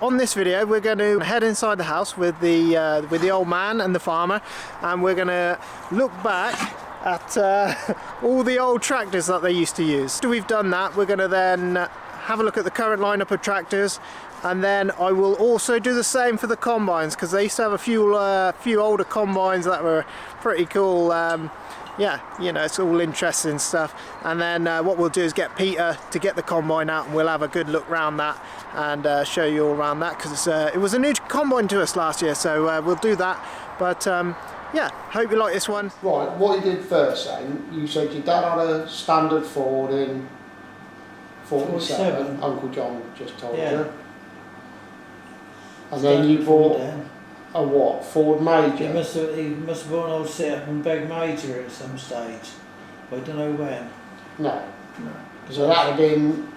on this video we're going to head inside the house with the old man and the farmer, and we're going to look back at all the old tractors that they used to use. After we've done that, we're going to then have a look at the current lineup of tractors, and then I will also do the same for the combines, because they used to have a few older combines that were pretty cool. Yeah, you know, it's all interesting stuff. And then what we'll do is get Peter to get the combine out, and we'll have a good look around that and show you all around that, because it was a new combine to us last year, so we'll do that. But yeah, hope you like this one. Right, what you did first then, you said your dad had a standard Ford in 47, Uncle John just told you. And then you bought a what? Ford Major? He must have bought an old setup and Beg Major at some stage. I don't know when. No. So that would have been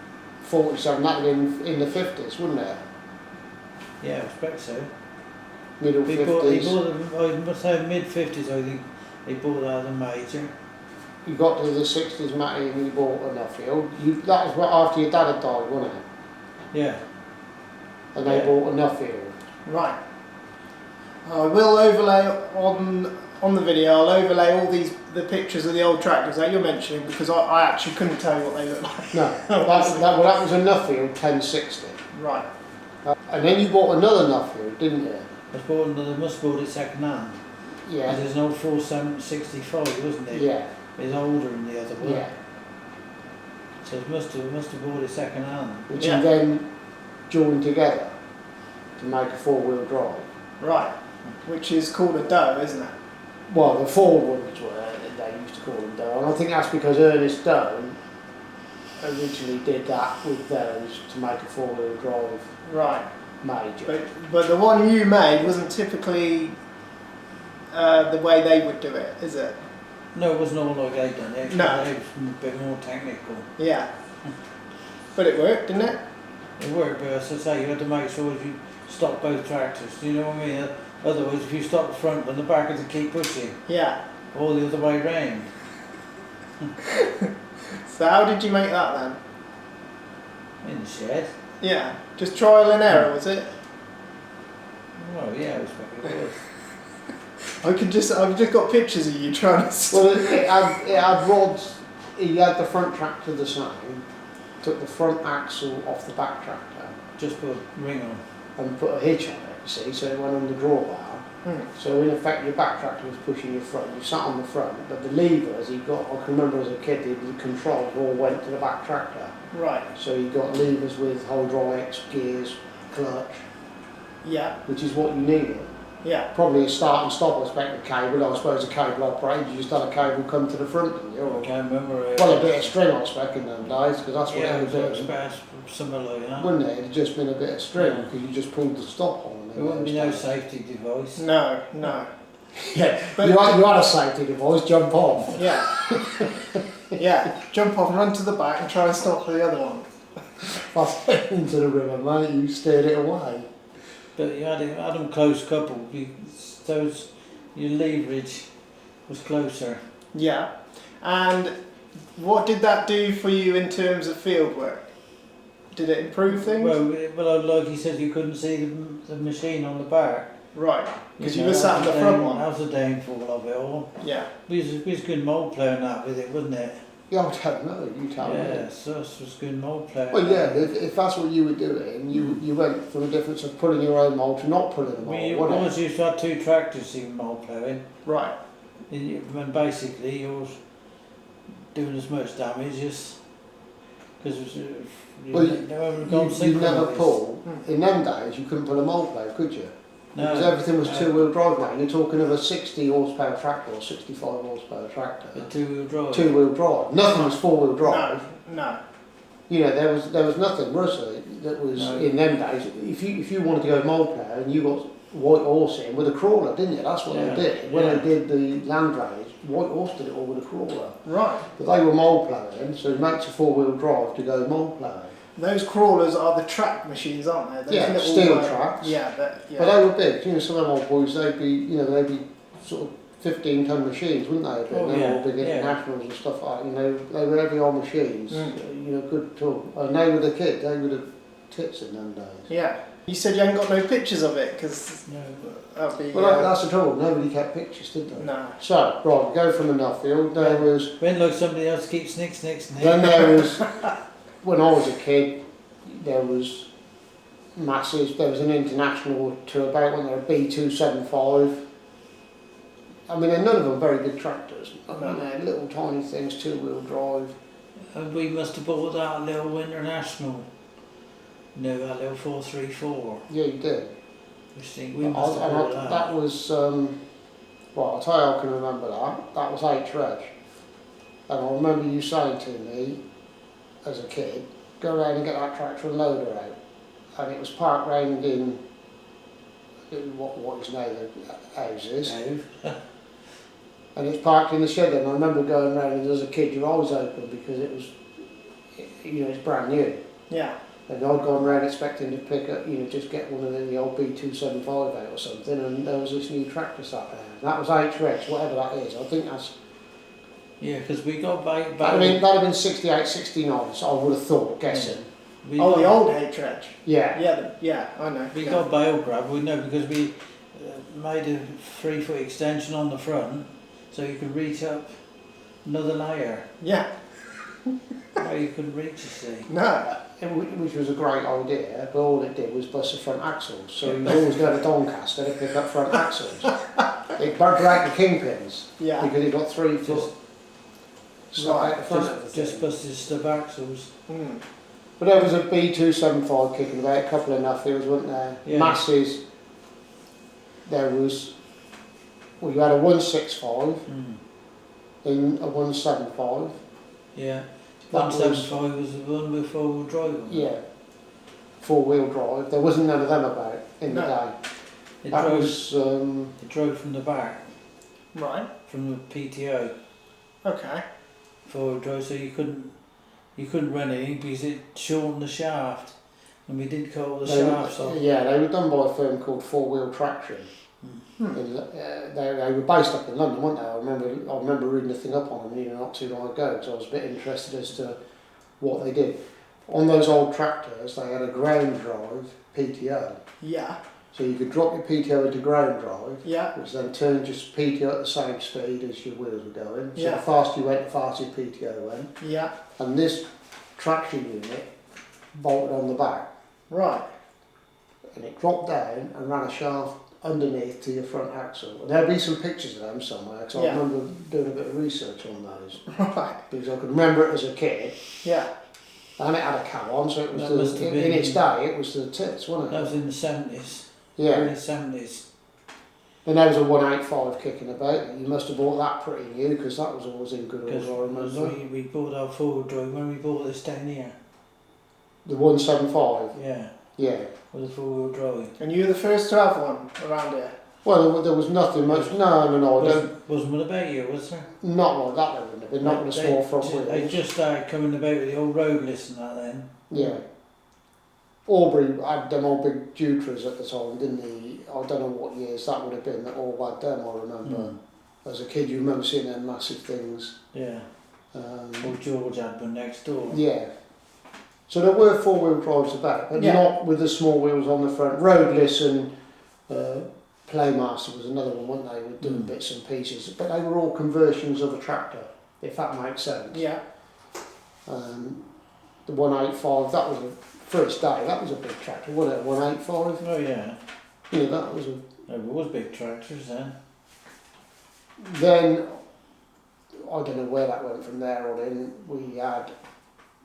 47, that would have been in the 50s, wouldn't it? Yeah, I expect so. Middle 50s. I must say mid 50s, I think he bought that as a Major. You got to the 60s, Matty, and you bought a Nuffield. That was after your dad had died, wasn't it? Yeah. And they bought a Nuffield. Right. I will overlay on the video. I'll overlay all the pictures of the old tractors that you're mentioning, because I actually couldn't tell you what they look like. No, that was a Nuffield 1060. Right. And then you bought another Nuffield, didn't you? I must have bought it second hand. Yeah. There's an old 4765, wasn't it? Yeah. It's older than the other one. Yeah. So it must have bought it second hand. Which you then joined together to make a four-wheel drive. Right. Which is called a Doe, isn't it? Well, the Ford ones were, they used to call them Doe, and I think that's because Ernest Doe originally did that with those to make a four-wheel drive. Right. Major. But the one you made wasn't typically the way they would do it, is it? No, it wasn't all like they done it. No. It was a bit more technical. Yeah. But it worked, didn't it? It worked, but as I say, you had to make sure if you stop both tractors, do you know what I mean? Otherwise, if you stop the front and the back has to keep pushing. Yeah. Or the other way round. So how did you make that then? In the shed. Yeah. Just trial and error, was it? Well, yeah, I expect it was. I've just got pictures of you trying to... Well, it had rods. He had the front tractor the same, took the front axle off the back tractor. Just put a ring on. And put a hitch on it, you see, so it went on the drawbar. So in effect your back tractor was pushing your front, you sat on the front, but the levers I can remember as a kid, the controls all went to the back tractor. Right. So you got levers with hydraulics, gears, clutch. Yeah. Which is what you needed. Yeah. Probably a start and stop, I expect, a cable. I suppose a cable operated, you just had a cable come to the front, didn't you? I can't remember. Well, a bit of string, I expect, in them days, because that's what yeah, they were doing. Something like that. Wouldn't it? It'd just been a bit of string, because you just pulled the stop on. There wouldn't be no safety device. No. Yeah, but you had a safety device, jump off. Yeah. Yeah, jump off and run to the back and try and stop for the other one. That's into the river, mate, you steered it away. But you had them close coupled, your leverage was closer. Yeah. And what did that do for you in terms of field work? Did it improve things? Well, like he said, you couldn't see the machine on the back. Right, because you were sat in the front one. That was the downfall of it all. Yeah. We was good mould ploughing that with it, wasn't it? Yeah, I don't know, you tell me. Yeah, so it was good mould ploughing. Well, yeah, if that's what you were doing, you went from the difference of pulling your own mould to not pulling a mould, You wasn't always used to have two tractors in mould ploughing. Right. And basically you was doing as much damage as... Because you never pull. In them days, you couldn't pull a mould plough, could you? No. Because everything was two-wheel drive, mate. You're talking of a 60 horsepower tractor or 65 horsepower tractor. A two-wheel drive. Two-wheel drive. Nothing was four-wheel drive. No. You know, there was nothing, was there, that was in them days. If you wanted to go mould plough and you got White Horse in with a crawler, didn't you? That's what they did. When they did the land drainage, White Horse did it all with a crawler. Right. But they were mould ploughing, so it makes a four-wheel drive to go mould ploughing. Those crawlers are the track machines, aren't they? Those yeah, little, steel tracks. Yeah. But they were big. You know, some of them old boys, they'd be sort of 15-ton machines, wouldn't they? Oh, they were all big yeah. internationals and stuff like that. You know, they were heavy old machines. You know, good tool. And they were the kids. They would have tits in them days. Yeah. You said you hadn't got no pictures of it because No. that'd be. Well, that's the trouble. Nobody kept pictures, did they? No. So, right, we go from the Nuffield. There was. When like somebody else keeps snick. Then there was. When I was a kid, there was masses. There was an international to about when they were B275. I mean, none of them very big tractors. I mean, they're little tiny things, 2-wheel drive. And we must have bought that little international. No, that little 434. Yeah, you did. I think we must have bought that. That was, well, I'll tell you how I can remember that. That was H-Reg. And I remember you saying to me, as a kid, go around and get that tractor and load her out. And it was parked round in what is now the houses. No. And it's parked in the shed, and I remember going around, and as a kid your eyes open because it was, it's brand new. Yeah. And I'd gone around expecting to pick up, just get one of the old B275 out or something, and there was this new tractor sat there. And that was H-Rex, whatever that is. I think that's... Yeah, because we got back. That'd have been 68, 69, so I would have thought, guessing. We Oh, got, the old H-Reg. Yeah. Yeah, I know. We yeah. got bale grab. We know because we made a 3-foot extension on the front, so you could reach up another layer. Yeah. No, you couldn't reach. You see. No. Which was a great idea, but all it did was bust the front axles. So he was always going to Doncaster to pick up front axles. It broke the kingpins Yeah. because he got 3 foot Just- stuck out the front of the Just thing. busted stub axles. Mm. But there was a B275 kicking about, a couple of Nuffields, weren't there? Yeah. Masses. There was, well, you had a 165 and a 175. Yeah. That was- 175 was the one with 4-wheel drive on it. Yeah. 4-wheel drive. There wasn't none of them about in the No. day. It That drove, was, it drove from the back, Right. from the PTO. Okay. 4-wheel drive, so you couldn't run anything because it shortened the shaft, and we did cut all the shafts off. Yeah, they were done by a firm called 4-Wheel Traction. They were based up in London, weren't they? I remember reading a thing up on them not too long ago, so I was a bit interested as to what they did. On those old tractors, they had a ground drive PTO, Yeah. so you could drop your PTO into ground drive, Yeah. which then turned your PTO at the same speed as your wheels were going. So Yeah. the faster you went, the faster your PTO went. Yeah. And this traction unit bolted on the back, Right. and it dropped down and ran a shaft underneath to your front axle. And there'll be some pictures of them somewhere, because Yeah. I remember doing a bit of research on those. Right. Because I could remember it as a kid, Yeah. and it had a cab on, so it was That must have in been- its day, it was the tits, wasn't That it? was in the 70s, Yeah. early 70s. Then there was a 185 kicking about. You must have bought that pretty new, because that was always in good Because order, I remember. we bought our 4-wheel drive when we bought this down here. The 175, Yeah, yeah. with a 4-wheel drive. And you were the first to have one around here. Well, there was nothing much. No, I don't. Wasn't one about you, was there? Not like that, there wouldn't have been. Not with a small front They wheel. just started coming about with the old roadless and that then. Yeah. Aubrey had them all big Jutras at the time, didn't he? I don't know what years that would have been that all had them, I remember. As a kid, you remember seeing them massive things. Yeah. Um, Old George had one next door. yeah. So there were 4-wheel drives about, but Yeah. not with the small wheels on the front. Roadless and Playmaster was another one, weren't they? Were doing bits and pieces, but they were all conversions of a tractor, if that makes sense. Yeah. The 185, that was for its day, that was a big tractor, wasn't it? 185. Oh yeah. That was a. There was big tractors then. Then I don't know where that went from there on in. We had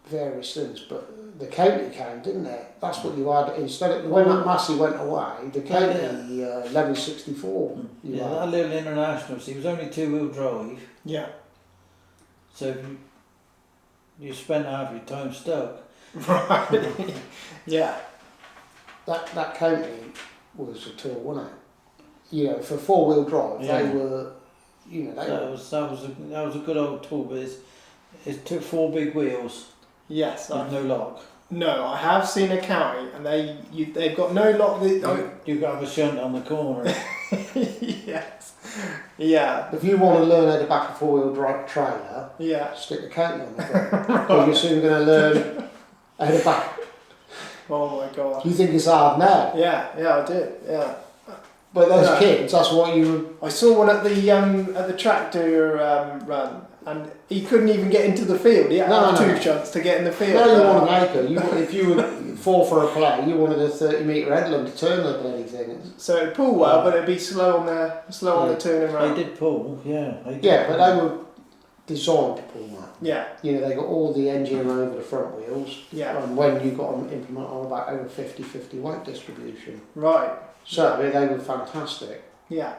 various things, but the county came, didn't it? That's what you had instead of when that Massey went away. The county 1164. You Yeah, had. that little international, see, it was only 2-wheel drive, Yeah. so if you spent half your time stuck. Right. Yeah. That county was a tool, wasn't it? For 4-wheel drive, Yeah. they were. That was a good old tool, but it took 4 big wheels Yes. with no lock. No, I have seen a county, and they've got no lock. You got to have a shunt on the corner. Yes. Yeah. If you want to learn how to back a 4-wheel drive trailer, Yeah. stick the county on the front. Because you're soon going to learn how to back. Oh my god. You think it's hard now, Yeah, I did. Yeah. but those No. kids, that's what you. I saw one at the tractor run, and he couldn't even get into the field. He had No, no. 2 shots to get in the field. No, you want an acre. If you were fall for a play, you wanted a 30-metre headland to turn the bloody thing. So it'd pull well, but it'd be slow on the turning They round. did pull, yeah. They did Yeah, but pull. they were designed to pull that. Yeah, You know, they got all the engine over the front wheels, yeah, and when you got them implemented on about over 50-50 weight distribution. right. So they were fantastic. Yeah,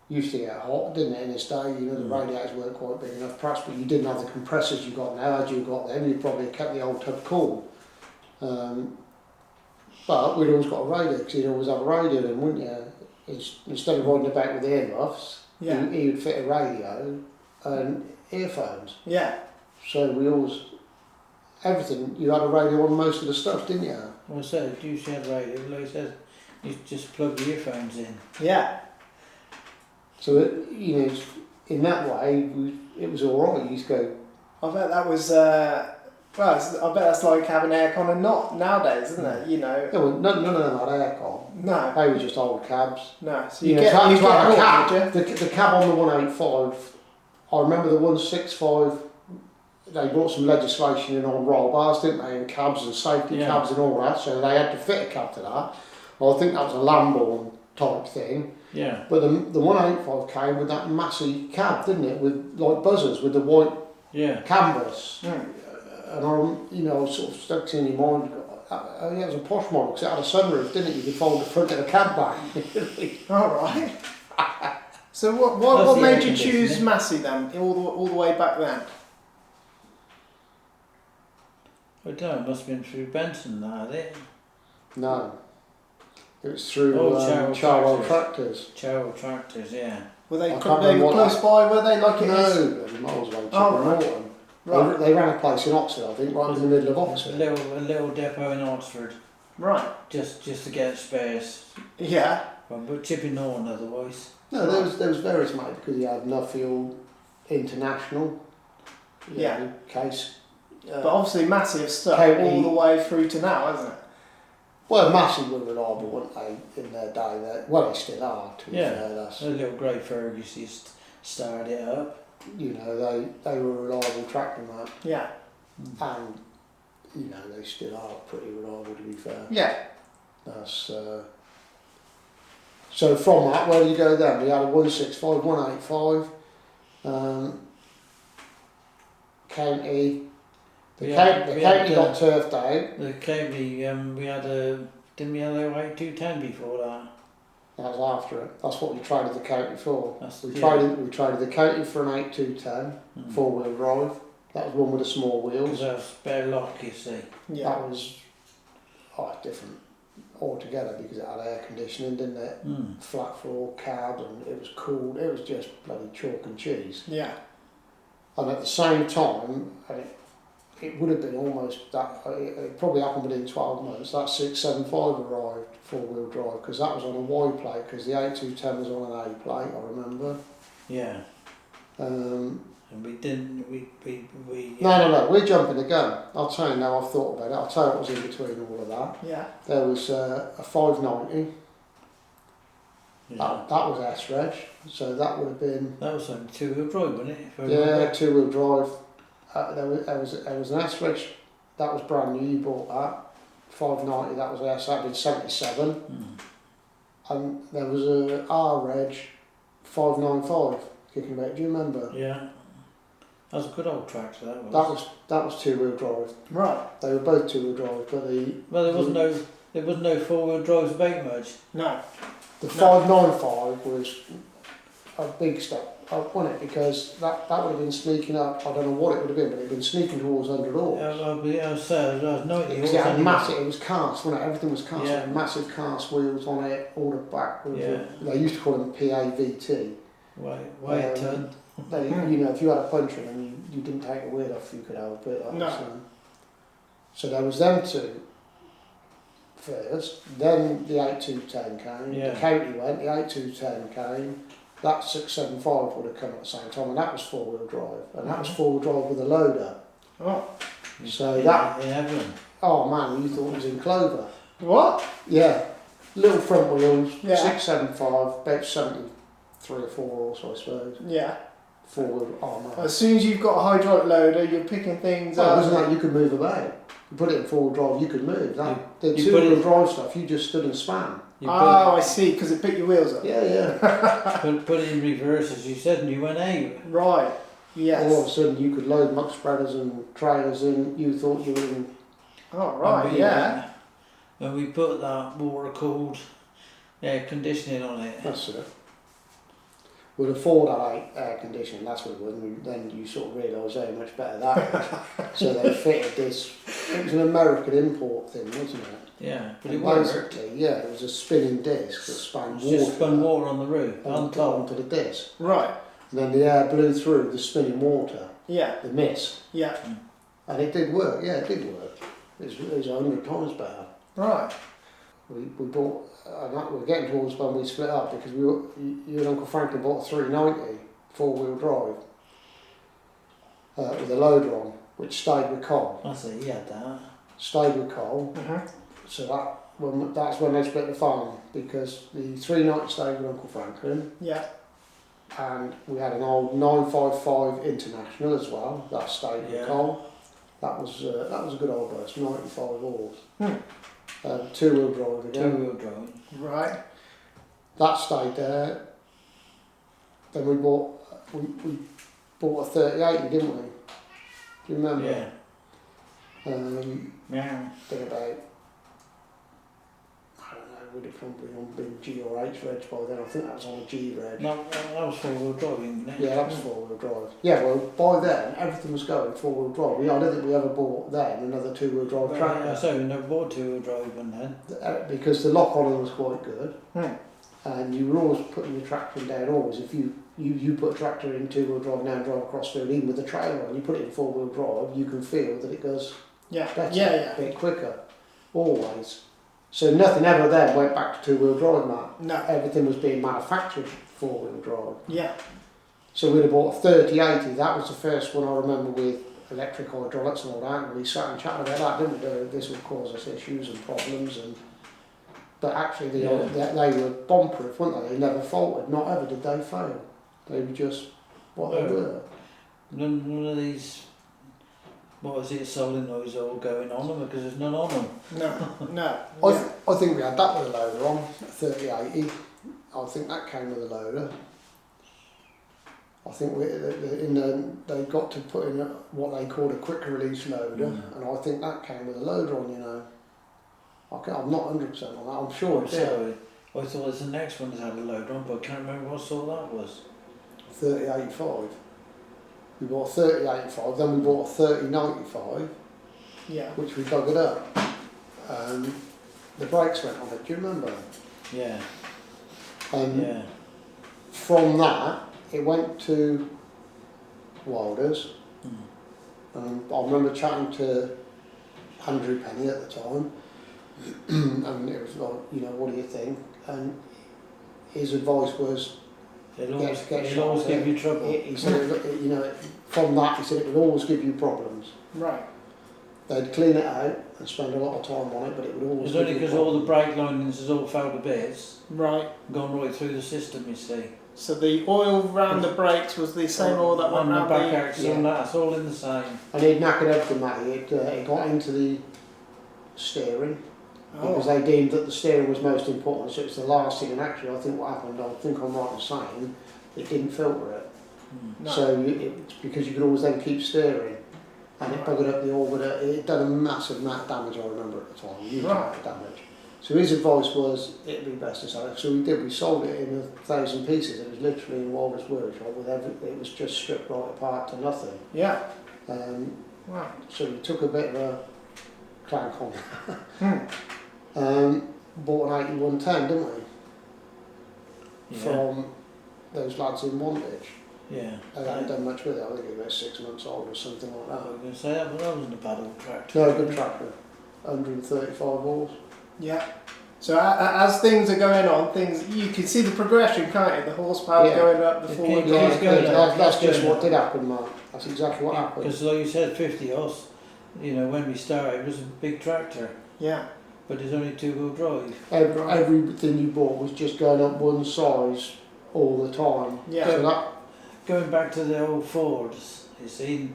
Used to get hot, didn't it, in this day? You know, the radiators weren't quite big enough, perhaps, but you didn't have the compressors you got now. Had you got them, you'd probably have kept the old tub cool. But we'd always got a radio, because you'd always have a radio then, wouldn't you? Instead of riding about with the earmuffs, yeah, he would fit a radio and earphones. yeah. So we always, everything, you had a radio on most of the stuff, didn't you? Well, I said, you had radio, like I said, you just plug the earphones in. Yeah, So, you know, in that way, it was alright. You used to go, I bet that was. I bet that's like having aircon and not nowadays, isn't it? You know. yeah, well, none of them had aircon. No, They were just old cabs. no. So You you know, get to have you a get hot, cab, would you? the cab on the 185, I remember the 165, they brought some legislation in on roll bars, didn't they, and cabs and safety Yeah. cabs and all that, so they had to fit a cab to that. Well, I think that was a Lamborn type thing, Yeah. but the 185 came with that massive cab, didn't it, with like buzzers, with the white Yeah. canvas. Mm. And I was sort of stuck in your mind, yeah, it was a posh model because it had a sunroof, didn't it? You could fold the front of the cab back. All right. So That's what the made air you choose conditioning. Massey then, all the way back then? I don't know, it must have been through Benson, that, had it? No. It was through Oh, Charwell Tractors. Tractors. Cheryl Tractors, yeah. Were they I can't they were remember what close that- by? Were they like it is? No, bloody miles away. Oh, Chipping right. Norton. Right. They ran a place in Oxford, I think, right in the middle of A Oxford. little depot in Oxford, Right. just to get spares. Yeah. But Chipping Norton otherwise. No, there was various mate because he had Nuffield International. you Yeah. know, Case. But obviously Massey have stuck County- all the way through to now, hasn't it? Well, Massey were reliable, weren't they, in their day? Well, they still are, to be Yeah. fair. That's, A little Grey Ferguson started it up. you know, they were a reliable tractor, mate. Yeah. And, you know, they still are pretty reliable, to be fair. Yeah. That's, so from that, where do you go then? We had a 165, 185, county. The We county had, got turfed out. The county, we had a, didn't we have a 8210 before that? That was after it. That's what we traded the county for. That's We yeah. traded the county for an 8210, Mm. 4-wheel drive. That was one with the small Because wheels. that was better lock, you see. Yeah. That was different altogether because it had air conditioning, didn't it? Mm. Flat floor, cab, and it was cool. It was just bloody chalk and cheese. Yeah. And at the same time, it would have been almost that. It probably happened within 12 months. That 675 arrived, 4-wheel drive, because that was on a Y plate. Because the 8210 was on an A plate, I remember. Yeah. Um, And we didn't, we no, we're jumping the gun. I'll tell you now. I've thought about it. I'll tell you what was in between all of that. Yeah. There was a 590. yeah. That was S-Reg, so that would have been. That was on 2-wheel drive, wasn't it? If I Yeah, remember. 2-wheel drive. There was an S-Reg, that was brand new, you bought that. 590, that was S, that had been 77. Mm. And there was a R-Reg 595 kicking about, do you remember? Yeah. That was a good old tractor, that was. That was 2-wheel drive. Right. They were both 2-wheel drive, but Well, there was no 4-wheel drives about much. No. the 595 was a big step up, wasn't it? Because that would have been sneaking up, I don't know what it would have been, but it would have been sneaking towards 100 horse. I was saying, I was 90 Because horse it had anyway. massive, it was cast, wasn't it? Everything was cast. Yeah. It had massive cast wheels on it, all the back wheels. Yeah. They used to call them PAVT. Way a ton. They, you know, if you had a puncture and you didn't take the wheel off, you could have a bit like No. that. So there was them two first, then the 8210 came, Yeah. the county went, the 8210 came, that 675 would have come at the same time, and that was 4-wheel drive, and that was 4-wheel drive with a loader. Oh. So in, that, in Evelyn. oh man, you thought it was in clover. What? Yeah, little front wheels, Yeah. 675, about 73 or 4 horse, I suppose. Yeah. 4-wheel armour. As soon as you've got a hydraulic loader, you're picking things Well, up. wasn't that you could move about? You put it in 4-wheel drive, you could move. That the you put 2-wheel it- drive stuff, you just stood and span. You Oh, I see, because it picked your wheels up. Yeah, yeah. put it in reverse as you said, and you went out. Right. Yes. All of a sudden, you could load muck spreaders and trailers in. You thought you were in. Oh, right, And we, yeah. When we put that water cooled air conditioning on it. That's it. With a Ford air conditioning, that's what it was. And then you sort of realise how much better that is. So they fitted this. It was an American import thing, wasn't it? Yeah, but it And worked. basically, yeah, it was a spinning disc that span It's water. just spun water on the roof, on onto top. the disc. Right. And then the air blew through the spinning water, Yeah. the mist. Yeah. And it did work, yeah, it did work. It was 100 times better. Right. We bought, we're getting towards when we split up because you and Uncle Franklin bought a 390 4-wheel drive with a loader on, which stayed with Cole. That's it, he had that. Stayed with Cole. Mm-hmm. So that's when they split the farm because the 390 stayed with Uncle Franklin. Yeah. And we had an old 955 International as well. That stayed with Yeah. Cole. That was a good old bus, 95 horse. Hmm. 2-wheel drive again. 2-wheel drive. Right. That stayed there. Then we bought a 3080, didn't we? Do you remember? Yeah. Did about, I don't know, would it probably been G or H reg by then? I think that was on a G reg. No, that was 4-wheel drive, wasn't it? Yeah, that was 4-wheel drive. Yeah, well, by then everything was going 4-wheel drive. I don't think we ever bought then another 2-wheel drive tractor. Yeah, so we never bought 2-wheel drive one then. Because the lock on it was quite good. Hmm. And you were always putting your tractor in down always. If you put a tractor in 2-wheel drive now and drive across field, even with the trailer on, you put it in 4-wheel drive, you can feel that it goes Yeah. better, Yeah. a bit quicker, always. So nothing ever then went back to 2-wheel drive, Matt. No. Everything was being manufactured 4-wheel drive. Yeah. So we'd have bought a 3080. That was the first one I remember with electric hydraulics and all that. And we sat and chatted about that, didn't we? This would cause us issues and problems. But actually, they were bomb-proof, weren't they? They never faltered. Not ever did they fail. They were just what they were. None of these, what was it, solenoids all going on them because there's none on them. No. No. I think we had that with a loader on, 3080. I think that came with a loader. I think they got to put in what they called a quick release loader, and I think that came with a loader on, you know. I'm not 100% on that, I'm sure it did. So I thought it was the next one that had a loader on, but I can't remember what sort that was. 3085. We bought a 3085, then we bought a 3095, Yeah. which we buggered up. The brakes went on it, do you remember? Yeah. And from that, it went to Wilders. I remember chatting to Andrew Penny at the time, and it was like, you know, what do you think? And his advice was, It'll always shot give with you it. trouble. He said, you know, from that, he said it would always give you problems. Right. They'd clean it out and spend a lot of time on it, but it would always It's give only you because all the problems. brake linings has all fell to bits, Right. gone right through the system, you see. So the oil round the brakes was the same oil that went on the round back the... axle, yeah. and that's all in the same. And he'd knackered everything, Matty. It got into the steering, because Oh. they deemed that the steering was most important, so it's the last thing. And actually, I think what happened, I think I'm right in saying, it didn't filter it. No. So it's because you could always then keep steering, and it buggered up the oil, but it done a massive amount of damage, I remember at the time, huge amount of damage. So his advice was, it'd be best to sell it. So we did, we sold it in 1,000 pieces. It was literally in Walder's workshop with it was just stripped right apart to nothing. Yeah. Wow. So we took a bit of a clank on Hmm. bought an 8110, didn't we? Yeah. From those lads in Wantage. Yeah. They hadn't done much with it. I think it was about 6 months old or something like I that. was going to say that, but that wasn't a bad old tractor. No, good tractor. 135 horse. Yeah. So as things are going on, you can see the progression, can't you? The horsepower Yeah. going up, the It forward keeps drive going going up. up. That's just going what up. did happen, Mark. That's exactly what happened. Because like you said, 50 horse, you know, when we started, it was a big tractor. Yeah. But it's only two-wheel drive. Everything you bought was just going up one size all the time. Yeah. So that, Going back to the old Fords, you see,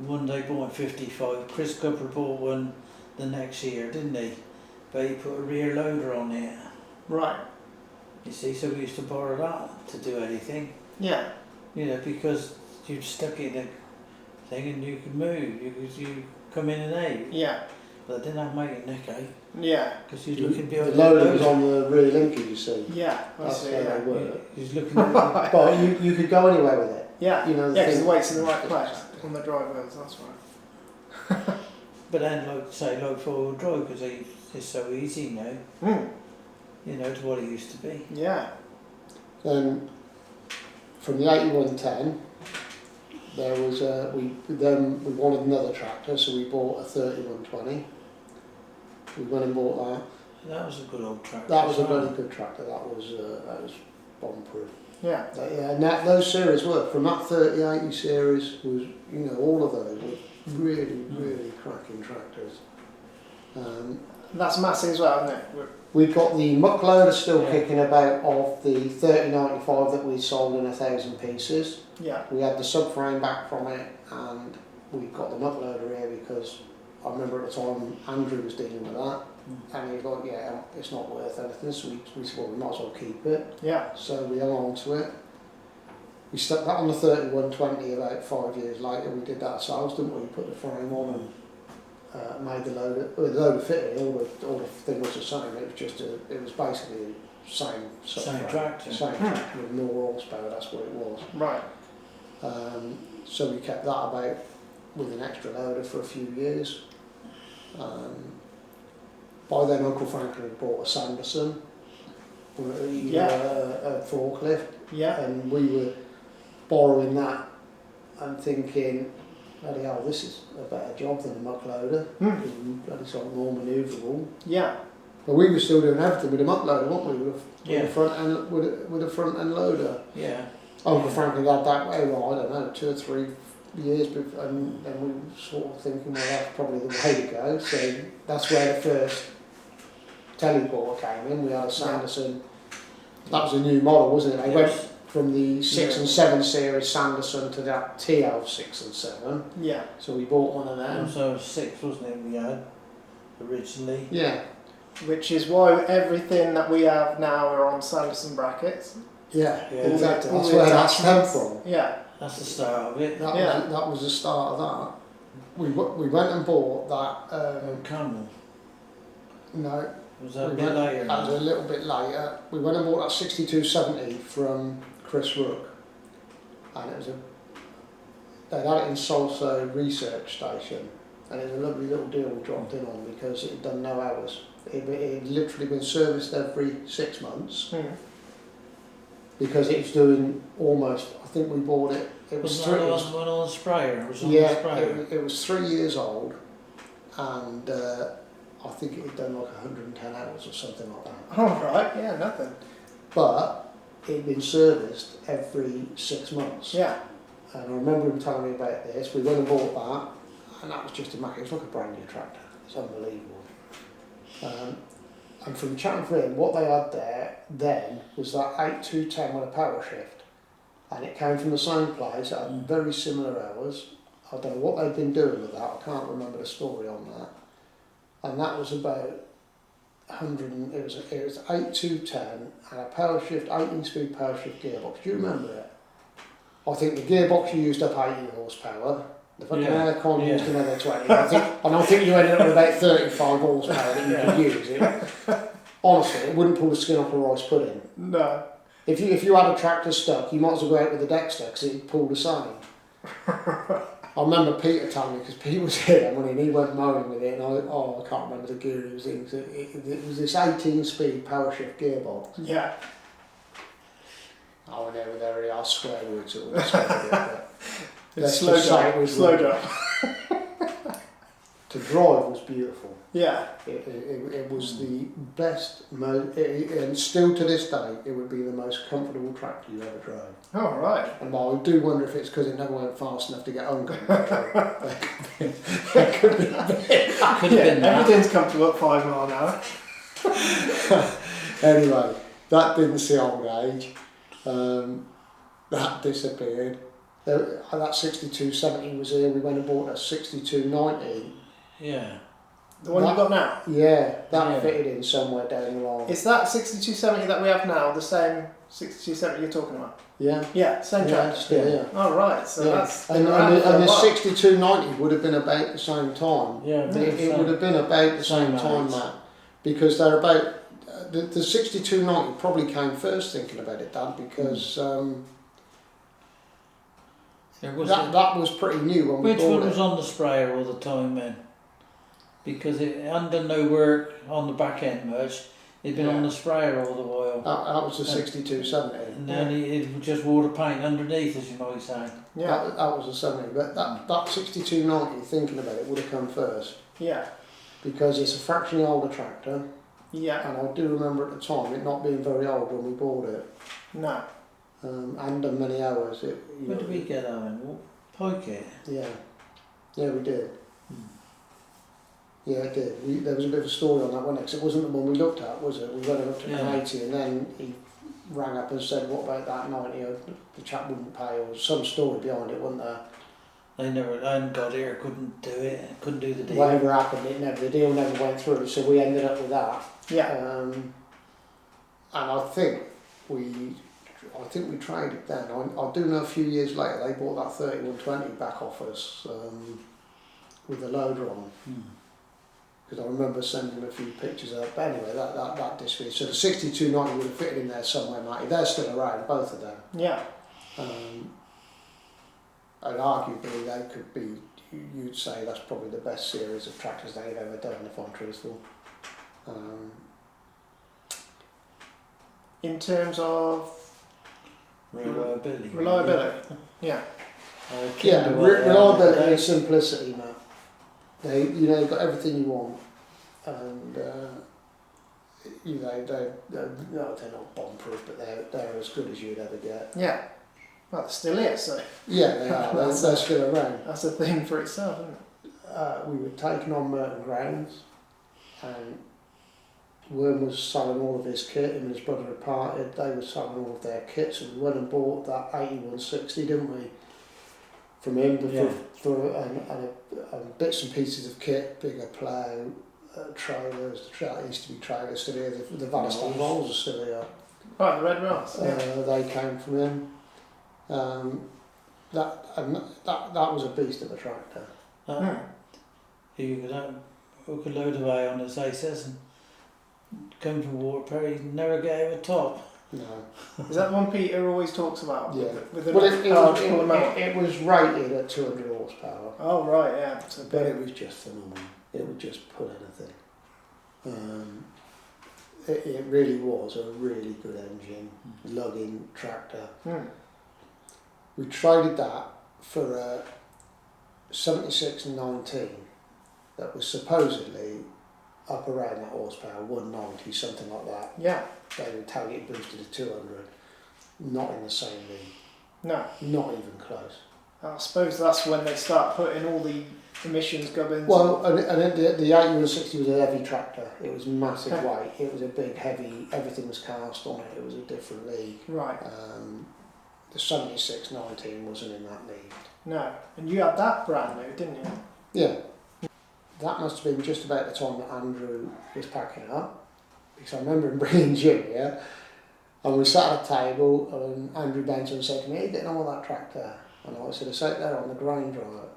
one they bought in 55. Chris Cooper bought one the next year, didn't he? But he put a rear loader on it. Right. You see, so we used to borrow that to do anything. Yeah. You know, because you stuck it in a thing and you could move. You come in and out. Yeah. But I didn't have mate neck, eh? Yeah. Because you're looking the behind loader was on the rear linkage, you see. Yeah. I That's see. how Yeah. they work. He's looking at the, But you could go anywhere with it. Yeah. You know, the Yeah, because thing- the weight's in the right place on the drive wheels. That's right. but then, like say, like four-wheel drive, because it's so easy now. Mm. You know, to what it used to be. Yeah. Then from the 8110, there was we wanted another tractor, so we bought a 3120. We went and bought that. That was a good old tractor. That was a as well. bloody good tractor. That was bomb-proof. Yeah. Yeah, and those series were from that 3080 series was, you know, all of those were really cracking tractors. That's massive as well, isn't it? We've got the muck loader still Yeah. kicking about of the 3095 that we sold in 1,000 pieces. Yeah. We had the subframe back from it, and we got the muck loader here because I remember at the time Andrew was dealing with that, and he was like, yeah, it's not worth anything, so we said, well, we might as well keep it. Yeah. So we hung on to it. We stuck that on the 3120 about 5 years later. We did that ourselves, didn't we? Put the frame on and made the loader fitted. All the thing was the same. It was just it was basically same Same tractor. same tractor with more horsepower. That's what it was. Right. So we kept that about with an extra loader for a few years. By then, Uncle Franklin had bought a Sanderson, a forklift. Yeah. And we were borrowing that and thinking, bloody hell, this is a better job than a muck loader. Bloody sort of more manoeuvrable. Yeah. But we were still doing everything with a muck loader, weren't we? With Yeah. a front end, with a front end loader. Yeah. Uncle Franklin had that way, well, I don't know, 2 or 3 years, and we were sort of thinking, well, that's probably the way to go. So that's where the first teleporter came in. We had a Sanderson. That was a new model, wasn't it? They went from the 6 and 7 series Sanderson to that TL 6 and 7. Yeah. So we bought one of them. Also 6, wasn't it, we had originally? Yeah, Which is why everything that we have now are on Sanderson brackets. yeah, Yeah. exactly. All That's the where that stemmed attachments. from. Yeah. That's the start of it. That was the start of that. We went and bought that. Camel. No, Was that a we bit went, later? that was a little bit later. We went and bought that 6270 from Chris Rook, and it was they had it in Salso Research Station, and it was a lovely little deal we dropped in on because it had done no hours. It had literally been serviced every 6 months because it was doing almost. I think we bought it. It was Was three. that It was, one on the sprayer? It was on the yeah, sprayer. it was 3 years old, and I think it had done like 110 hours or something like that. All right. Yeah. Nothing. But it had been serviced every 6 months. Yeah. And I remember him telling me about this. We went and bought that, and that was just it was like a brand new tractor. It's unbelievable. And from chatting for him, what they had there then was that 8210 with a power shift, and it came from the same place. It had very similar hours. I don't know what they'd been doing with that. I can't remember the story on that. And that was about 100. It was 8210 and a power shift, 18-speed power shift gearbox. Do you remember it? I think the gearbox used up 80 horsepower. The fucking aircon used another 20. I think you ended up with about 35 horsepower that you could use. Honestly, it wouldn't pull the skin off a rice pudding. No. If you had a tractor stuck, you might as well go out with the Dexter because it'd pull the same. I remember Peter telling me, because Pete was here when he went mowing with it, and I can't remember the gear it was in. It was this 18-speed power shift gearbox. Yeah. Oh, there are swear words at all this. But It's let's slow just say it down. was Slow really- down. to drive was beautiful. Yeah. It was the best, and still to this day, it would be the most comfortable tractor you ever drove. Oh, right. And I do wonder if it's because it never went fast enough to get uncomfortable. That could be Could have been that. Everything's comfortable at 5 mile an hour. Anyway, that didn't see old age. That disappeared. That 6270 was here. We went and bought a 6290. Yeah. The one you've got now? Yeah, that Yeah. fitted in somewhere down the line. Is that 6270 that we have now the same 6270 you're talking about? Yeah. Yeah, same Yeah, tractor. still, yeah. Oh, right. So Yeah. that's And, been around and, for a the while. 6290 would have been about the same time. Yeah, It would have been about the same time, age. Matt, because they're about the 6290 probably came first. Thinking about it, Dad, because There was that was pretty new when we which bought one was it. on the sprayer all the time then? Because it under no work on the back end much. It'd been on the sprayer all the while. That was the 6270. And then it just water paint underneath, as you might say. Yeah. That was the 70. But that 6290, thinking about it, would have come first Yeah. because it's a fractionally older tractor, Yeah. and I do remember at the time it not being very old when we bought it. No. And done many hours. Where did we get that in? Pike it? Yeah, we did. Yeah, it did. There was a bit of a story on that one, because it wasn't the one we looked at, was it? We went and looked at Yeah. an 80, and then he rang up and said, "What about that 90? Or the chap wouldn't pay," or some story behind it, wasn't there? I hadn't got here, couldn't do it, couldn't do the deal. Whatever happened, the deal never went through, so we ended up with that. Yeah. And I think we traded then. I do know a few years later they bought that 3120 back off us with the loader on. Because I remember sending them a few pictures of. But anyway, that disappeared. So the 6290 would have fitted in there somewhere, Matty. They're still around, both of them. Yeah. And arguably they could be. You'd say that's probably the best series of tractors they've ever done, if I'm truthful. In terms of Reliability. reliability. Yeah. Reliability and simplicity, Matt. They've got everything you want, and they're not bomb-proof, but they're as good as you'd ever get. Yeah. Well, they're still here, so Yeah, they are. They're still around. that's a thing for itself, isn't it? We were taken on Merton Grounds, and Worm was selling all of his kit. Him and his brother had parted. They were selling all of their kit, so we went and bought that 8160, didn't we? From him and bits and pieces of kit, bigger plough, trailers. It used to be trailers still here. The Valentine rolls are still here. Right, the red rocks. Yeah. They came from him. That was a beast of a tractor. Who could load away on his aces and come from Waterbury, he'd never get over top. No. Is that the one Peter always talks about? Yeah. With the Well, it, it was rated at 200 horsepower, Oh, right, yeah. So but it was just phenomenal. It would just put anything. It really was a really good engine, lugging tractor. We traded that for a 7619 that was supposedly up around that horsepower, 190, something like that. Yeah. They would tell you it boosted to 200. Not in the same league. No. Not even close. I suppose that's when they start putting all the emissions gubbins. Well, and the 8160 was a heavy tractor. It was massive weight. It was a big, heavy, everything was cast on it. It was a different league. Right. The 7619 wasn't in that league. No. And you had that brand new, didn't you? Yeah. That must have been just about the time that Andrew was packing up. Because I remember him bringing Jim here. And we sat at a table and Andrew Benson said to me, "How are you getting on with that tractor?" And I said, "I sat there on the grain dryer."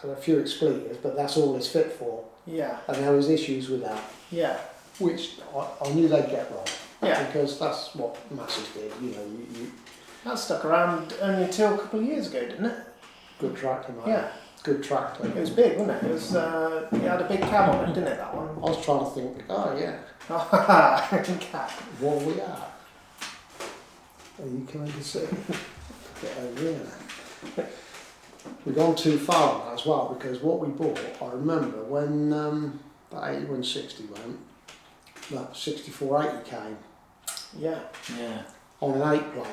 And a few expletives, but that's all it's fit for. Yeah. And there was issues with that, Yeah. which I knew they'd get wrong. Yeah. Because that's what Massey's did, you That stuck around only until a couple of years ago, didn't it? good tractor, mate. Yeah. Good tractor. It was big, wasn't it? It was. It had a big cab on it, didn't it? That one. I was trying to think, oh yeah, Cab. what are we at? Are you coming to see? Get over here. we've gone too far on that as well, because what we bought, I remember when that 8160 went, that 6480 came Yeah. Yeah. on an 8 plate,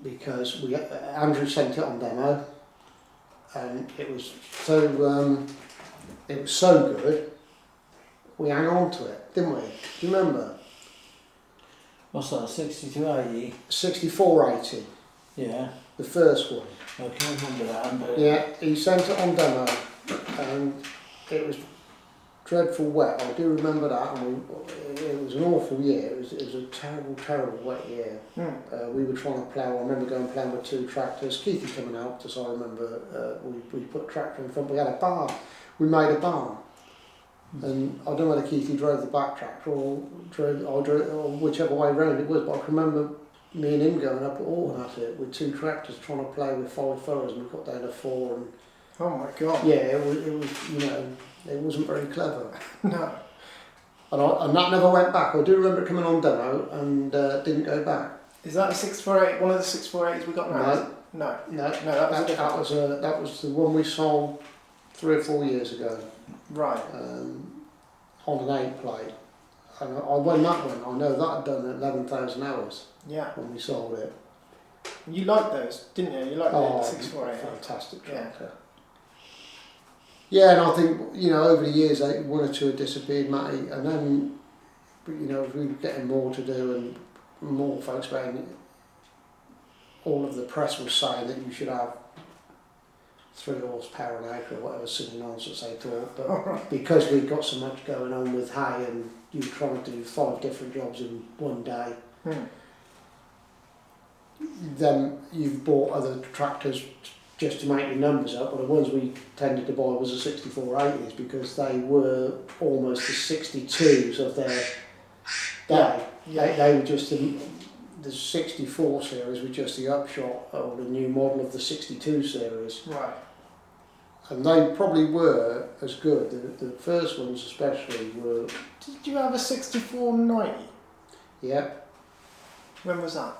because Andrew sent it on demo, and it was so good, we hang on to it, didn't we? Do you remember? What's that, 6280? 6480, Yeah. the first one. I can't remember that, but Yeah, he sent it on demo, and it was dreadful wet. I do remember that, and it was an awful year. It was a terrible, terrible wet year. We were trying to plough. I remember going ploughing with 2 tractors. Keithy coming out, as I remember. We put a tractor in front. We had a barn. We made a barn, and I don't know whether Keithy drove the back tractor or or whichever way round it was. But I can remember me and him going up at Orton at it with 2 tractors trying to plough with 5 furrows, and we got down to 4. And Oh my God. yeah, it was it wasn't very clever. No. And that never went back. I do remember it coming on demo and didn't go back. Is that a 648? One of the 648s we got now? No. No. No, that was a different one. that was the one we sold 3 or 4 years ago Right. on an 8 plate. And when that went, I know that had done 11,000 hours Yeah. when we sold it. You liked those, didn't you? You liked the 648. Fantastic Yeah. tractor. Yeah, and I think, over the years, 1 or 2 had disappeared, Matty, and then, we were getting more to do, and more folks saying, all of the press was saying that you should have 3 horsepower an acre or whatever silly nonsense they thought, but because we'd got so much going on with hay and you were trying to do 5 different jobs in one day, then you've bought other tractors just to make the numbers up, but the ones we tended to buy was the 6480s because they were almost the 62s of their day. Yeah. They were just the 64 series was just the upshot or the new model of the 62 series. Right. And they probably were as good. The first ones especially were. Did you have a 6490? Yeah. When was that?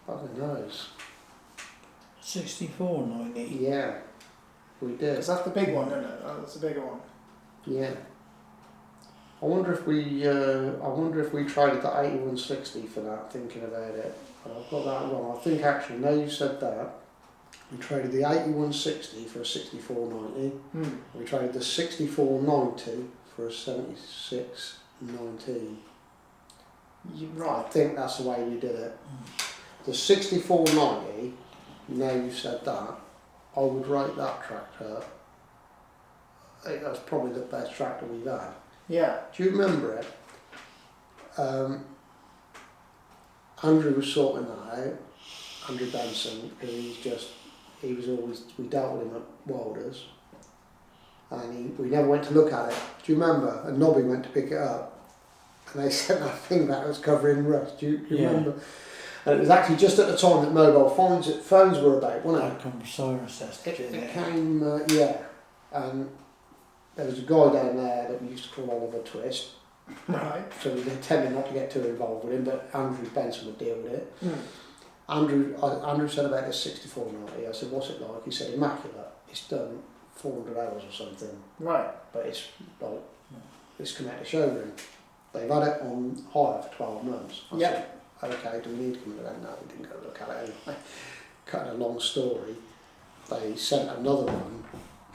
Fucking knows. 6490. Yeah. We did. Because that's the big one, isn't it? That's the bigger one. Yeah. I wonder if we traded the 8160 for that, thinking about it. And I've got that wrong. I think actually, now you said that, we traded the 8160 for a 6490. We traded the 6490 for a 7619. I Right. think that's the way we did it. The 6490, now you said that, I would rate that tractor, I think that's probably the best tractor we've had. Yeah. Do you remember it? Andrew was sorting that out, Andrew Benson, because we dealt with him at Wilders, and we never went to look at it. Do you remember? And Nobby went to pick it up, and they said that thing that was covering rust. Do you remember? And it was actually just at the time that mobile phones were about, wasn't it? That come from Cyrus Estate, It came, yeah, and there was a guy down there that we used to call Oliver Twist, Right. so we tended not to get too involved with him, but Andrew Benson would deal with it. Andrew said about this 6490, I said, what's it like? He said, immaculate, it's done 400 hours or something, Right. but it's like, it's come out the showroom. They've had it on hire for 12 months. I Yeah. said, okay, do we need to come in? No, we didn't go look at it anyway. Cutting a long story, they sent another one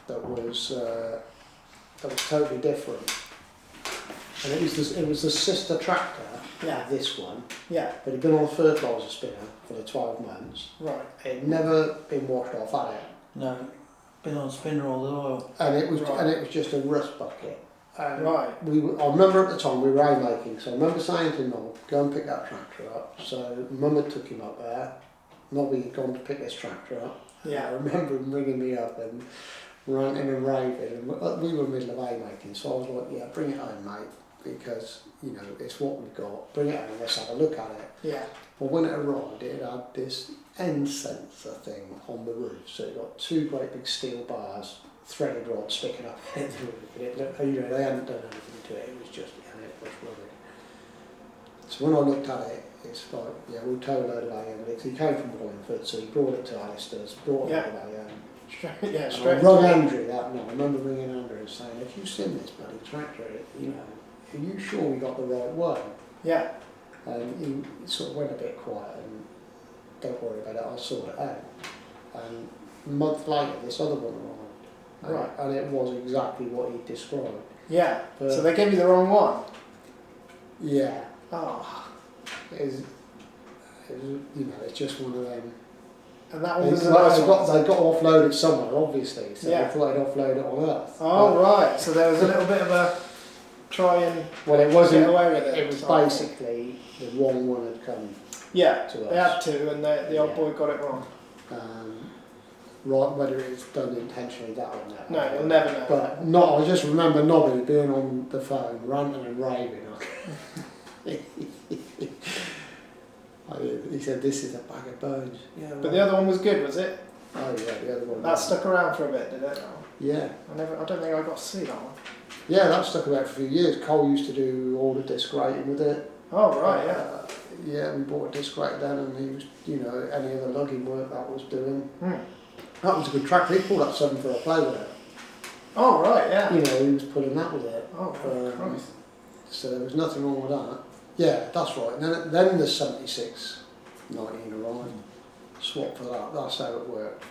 that was totally different, and it was the sister tractor Yeah. of this one, Yeah. but it'd been on a fertiliser spinner for the 12 months. Right. It'd never been washed off, had it? No, been on spinner all the oil. And it was just a rust bucket. Right. I remember at the time we were haymaking, so I remember saying to Nob, go and pick that tractor up. So Mum had took him up there. Nobby had gone to pick this tractor up. Yeah. I remember him ringing me up and ranting and raving. And we were in the middle of haymaking, so I was like, yeah, bring it home, mate, because it's what we've got. Bring it home, let's have a look at it. Yeah. Well, when it arrived, it had this end sensor thing on the roof, so it got 2 great big steel bars, threaded rod sticking up in the roof. They hadn't done anything to it. It was just, it was rubbish. So when I looked at it, it's like, yeah, we'll tow a load of AM. He came from Wallingford, so he brought it to Alistair's, brought a Yeah. load of AM. Yeah, And I straight. rung Andrew that night. I remember ringing Andrew and saying, "Have you seen this bloody tractor? You know, are you sure we got the right one?" Yeah. And he sort of went a bit quiet and, "Don't worry about it, I'll sort it out." And a month later, this other one arrived. Right. And it was exactly what he described. Yeah. But So they gave you the wrong one. yeah, Oh. it's, you know, it's just one of them. And that one They was got, a nice they got, one. they got to offload it somewhere, obviously, so Yeah. they thought they'd offload it on Earth. Oh But- right. So there was a little bit of a try and Well, it get wasn't. away with it. It was Oh. basically the wrong one had come Yeah. to They us. had to, and the old Yeah. boy got it wrong. Right, whether it's done intentionally, that or not. No, you'll never know. But not. I just remember Nobby being on the phone, ranting and raving. He said, "This is a bag of bones." Yeah. But the other one was good, was it? Oh yeah, the other one. That stuck around for a bit, did it? Yeah. I don't think I got to see that one. Yeah, that stuck about for a few years. Cole used to do all the disc rating with it. Oh right, yeah. Yeah, we bought a disc rate then, and he was, you know, any other lugging work that was doing. Hmm. That was a good tractor. He pulled up 7 for a play with it. Oh right, yeah. You know, he was pulling that with it. Oh Christ. So there was nothing wrong with that. Yeah, that's right. And then the 76 19 arrived. Swap for that. That's how it worked.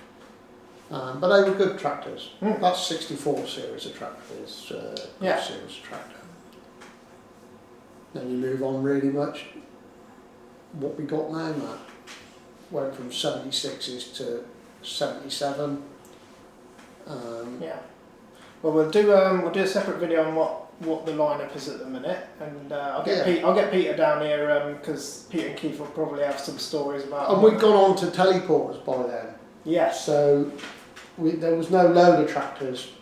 But they were good tractors. Hmm. That's 64 series of tractors. Good Yeah. series tractor. Then you move on really much. What we got now, Matt, went from 76s to 77. Yeah. Well, we'll do a separate video on what the lineup is at the minute, and I'll get I'll get Peter down here because Peter and Keith will probably have some stories about. And we'd gone on to teleporters by then. Yes. So there was no loader tractors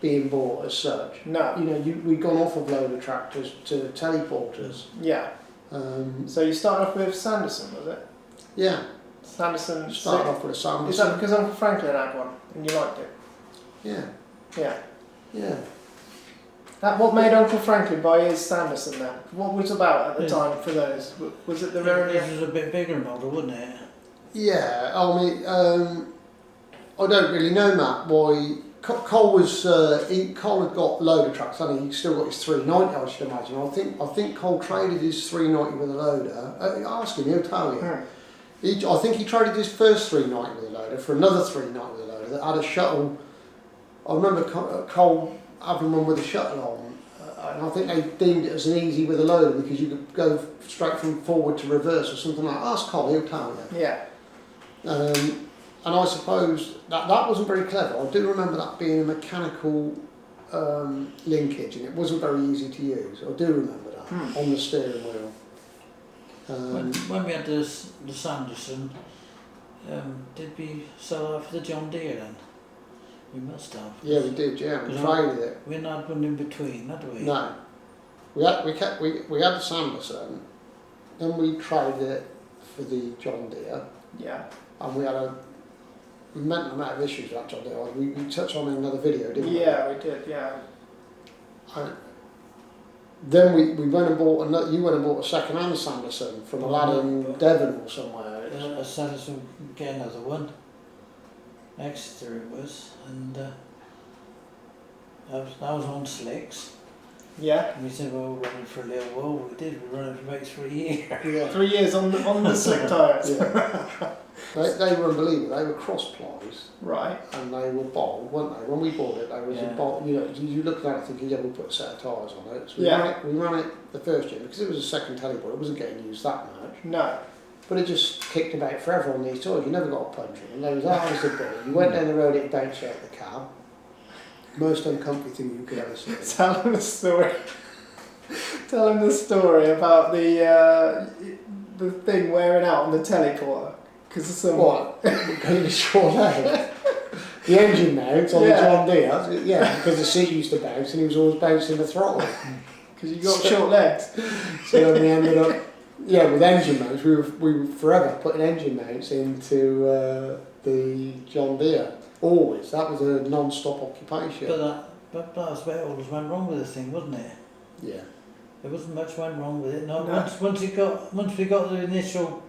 being bought as such. No. You know, we'd gone off of loader tractors to teleporters. Yeah. So you started off with Sanderson, was it? Yeah, Sanderson. started off with a Sanderson. Is that because Uncle Franklin had one and you liked it? Yeah, Yeah. yeah. What made Uncle Franklin buy his Sanderson then? What was it about at the Yeah. time for those? Was it the This was a bit bigger model, wasn't it? Yeah, I mean, I don't really know, Matt, why. Cole was, Cole had got loader trucks, hadn't he? He still got his 390, I should imagine. I think Cole traded his 390 with a loader. Ask him, he'll tell you. I think he traded his first 390 with a loader for another 390 with a loader that had a shuttle. I remember Cole having one with a shuttle on, and I think they deemed it as an easy with a loader because you could go straight from forward to reverse or something like that. Ask Cole, he'll tell you. Yeah. And I suppose that wasn't very clever. I do remember that being a mechanical linkage, and it wasn't very easy to use. I do remember that on the steering wheel. When we had the Sanderson, did we sell out for the John Deere then? We must have. Yeah, we did. Yeah, we Because traded it. We hadn't had one in between, had we? No, we had the Sanderson, then we traded it for the John Deere, Yeah. and we had a mental amount of issues with that John Deere. We touched on it in another video, didn't we? Yeah, we did. Yeah. Then we went and bought another. You went and bought a second-hand Sanderson from a lad in Devon or somewhere. I said us to get another one. Exeter it was, and that was on slicks. Yeah. And we said, well, we'll run it for a little while. We did. We ran it for about 3 years. Yeah. 3 years on the slick tyres. Yeah. They were unbelievable. They were cross plies Right. and they were bottled, weren't they? When we bought it, they was a Yeah. bottle. You know, you looked at it thinking, yeah, we'll put a set of tyres on it. So Yeah. we ran it the first year because it was a second teleboard. It wasn't getting used that much. No. But it just kicked about forever on these toys. You never got a punch in them. They was hard as a bit. You went down the road, it bounced out the cab. Most uncomfy thing you could ever see. Tell him the story. Tell him the story about the thing wearing out on the teleporter. Because of some. What? Because of short leg. The engine mount on the Yeah. John Deere. Yeah, because the seat used to bounce and he was always bouncing the throttle. Because you got short legs. So then we ended up, yeah, with engine mounts. We were forever putting engine mounts into the John Deere. Always. That was a non-stop occupation. But that was where it always went wrong with the thing, wasn't it? Yeah. There wasn't much went wrong with it. No, No. once we got the initial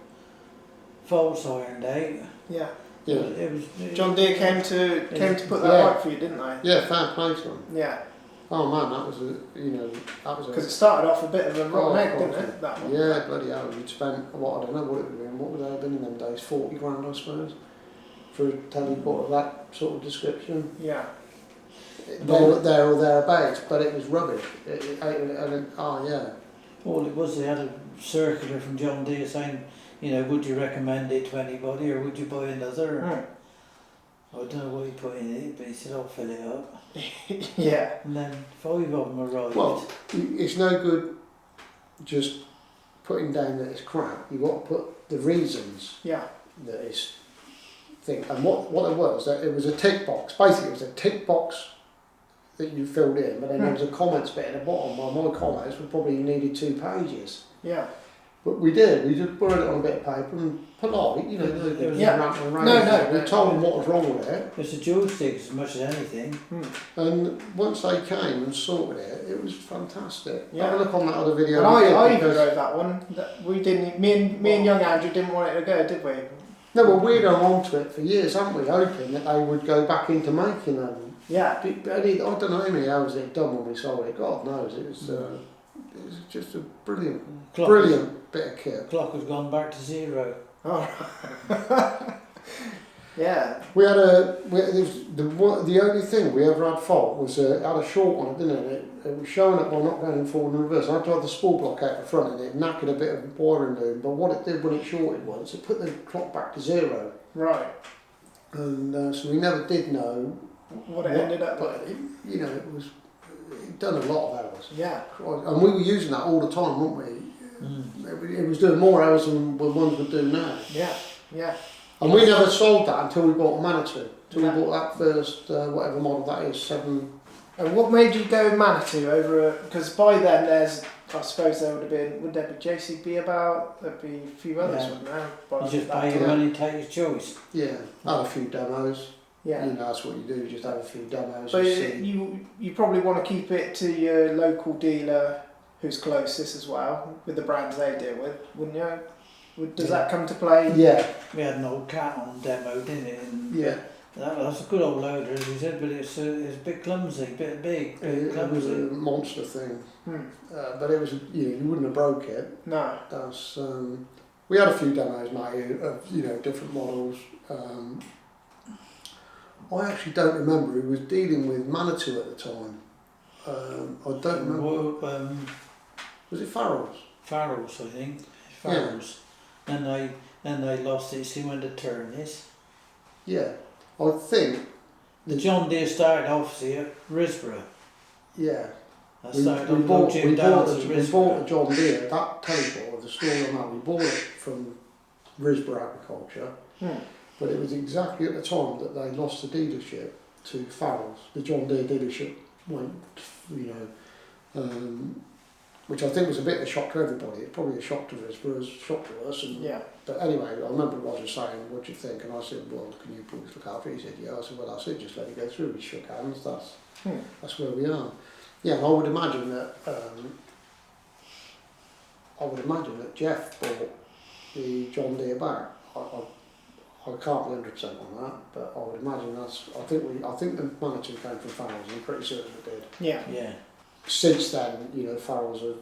faults ironed out, Yeah. Yeah. it was John Deere came to put that Yeah. right for you, didn't they? Yeah, fair play to them. Yeah. Oh man, that was that was Because it started off a bit of a rotten egg, didn't crikey. it? That one. Yeah, bloody hell. You'd spent, I don't know what it would have been. What would they have been in them days? 40 grand, I suppose, for a teleport of that sort of description. Yeah. There or thereabouts, but it was rubbish. Yeah. all it was. They had a circular from John Deere saying, would you recommend it to anybody or would you buy another? Mm. I don't know what he put in it, but he said I'll fill it up. Yeah. And then 5 of them arrived. Well, it's no good just putting down that it's crap. You've got to put the reasons Yeah. that it's thing. And what it was, that it was a tick box. Basically, it was a tick box that you filled in, but then there was a comments bit at the bottom. Well, my comments would probably needed 2 pages. Yeah. But we did. We just put it on a bit of paper and polite, It was- Yeah. No. We No. told them what was wrong with it. It's a joystick as much as anything. And once they came and sorted it, it was fantastic. Yeah. Have a look on that other video. And we did, I even because- drove that one. That we didn't. Me and young Andrew didn't want it to go, did we? No, well, we'd hung on to it for years, haven't we, hoping that they would go back into making them. Yeah. I don't know how many hours it done when we sold it. God knows, it was just a brilliant bit of kit. Clock has gone back to 0. Oh. Yeah. The only thing we ever had fault was it had a short on it, didn't it? It was showing up while not going forward and reverse. I had to have the spool block out the front and it knackered a bit of wiring loom, but what it did when it shorted once, it put the clock back to 0. Right. And so we never did know What it ended up but with. it done a lot of hours. Yeah. And we were using that all the time, weren't we? Mm. It was doing more hours than the ones would do now. Yeah. Yeah. And we never sold that until we bought a Manitou. Until Yeah. we bought that first, whatever model that is, 7. And what made you go Manitou over? Because by then I suppose would there be JCB about? There'd be a few others, Yeah. wouldn't there? By You just that pay your time? money, take your choice. Yeah, had a few demos. Yeah. That's what you do, you just have a few demos. But and see. you probably want to keep it to your local dealer who's closest as well, with the brands they deal with, wouldn't you? Does that come to play? Yeah, We had an old cat on demo, didn't it? And yeah. that's a good old loader, as you said, but it's a bit clumsy, bit big, bit It was a clumsy. monster thing. Hmm. But it was, you wouldn't have broke it. No. That's we had a few demos, mate, of different models. I actually don't remember who was dealing with Manitou at the time. I don't remember. Well, Was it Farrell's? Farrell's, I think. Farrell's. Then they lost it, so he went to Turness. Yeah, I think. The John Deere started off here at Risborough. Yeah, I we started on bought Jim we Downs bought at the Risborough. John Deere. That teleport, the story on that, we bought it from Risborough Agriculture. Hmm. But it was exactly at the time that they lost the dealership to Farrell's. The John Deere dealership went, which I think was a bit of a shock to everybody. It's probably a shock to Risborough, a shock to us. And, Yeah. But anyway, I remember Roger saying, "What do you think?" And I said, "Well, can you please look after it?" He said, "Yeah." I said, "Well, that's it. Just let it go through." We shook hands. That's where we are. Yeah, and I would imagine that Jeff bought the John Deere back. I can't be 100% on that, but I would imagine that's. I think the Manitou came from Farrell's. I'm pretty certain it did. Yeah. Yeah. Since then, Farrell's have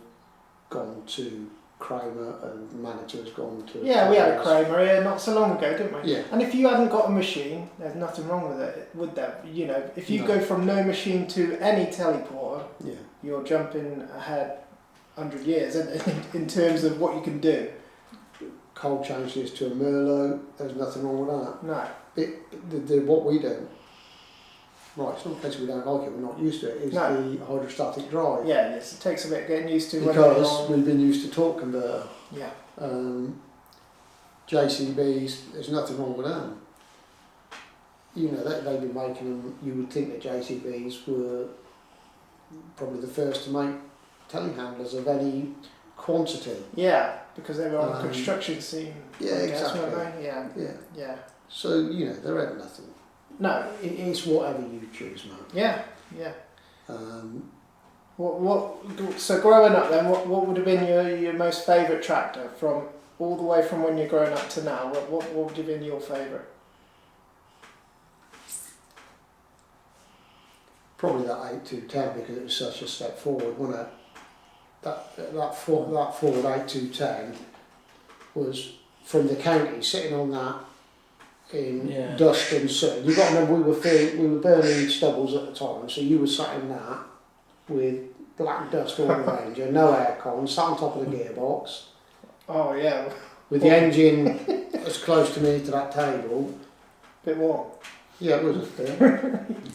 gone to Kramer and Manitou has gone to. Yeah, we had a Kramer here not so long ago, didn't we? Yeah. And if you hadn't got a machine, there's nothing wrong with it, would there? If you No. go from no machine to any teleporter, Yeah. you're jumping ahead 100 years in terms of what you can do. Cole changed this to a Merlot. There's nothing wrong with that. No. What we do. Right, it's not a case we don't like it, we're not used to it, is No. the hydrostatic drive. Yeah, yes, it takes a bit getting used to. when Because you're on- we've been used to torque converter. Yeah. JCBs, there's nothing wrong with them. They've been making them, you would think that JCBs were probably the first to make telehandlers of any quantity. Yeah, because they were on a construction scene. Yeah, I guess, exactly. weren't they? Yeah. Yeah. Yeah. So, there ain't nothing. No. It's whatever you choose, man. Yeah. Yeah. So growing up then, what would have been your most favourite tractor from all the way from when you're growing up to now? What would have been your favourite? Probably that 8210 because it was such a step forward, wasn't it? That Ford 8210 was from the county sitting on that in dust and soot. You've got to remember we were burning stubbles at the time, so you were sat in that with black dust all around you, no aircon, sat on top of the gearbox. Oh yeah. With the engine as close to me to that table. Bit warm. Yeah, it was a bit.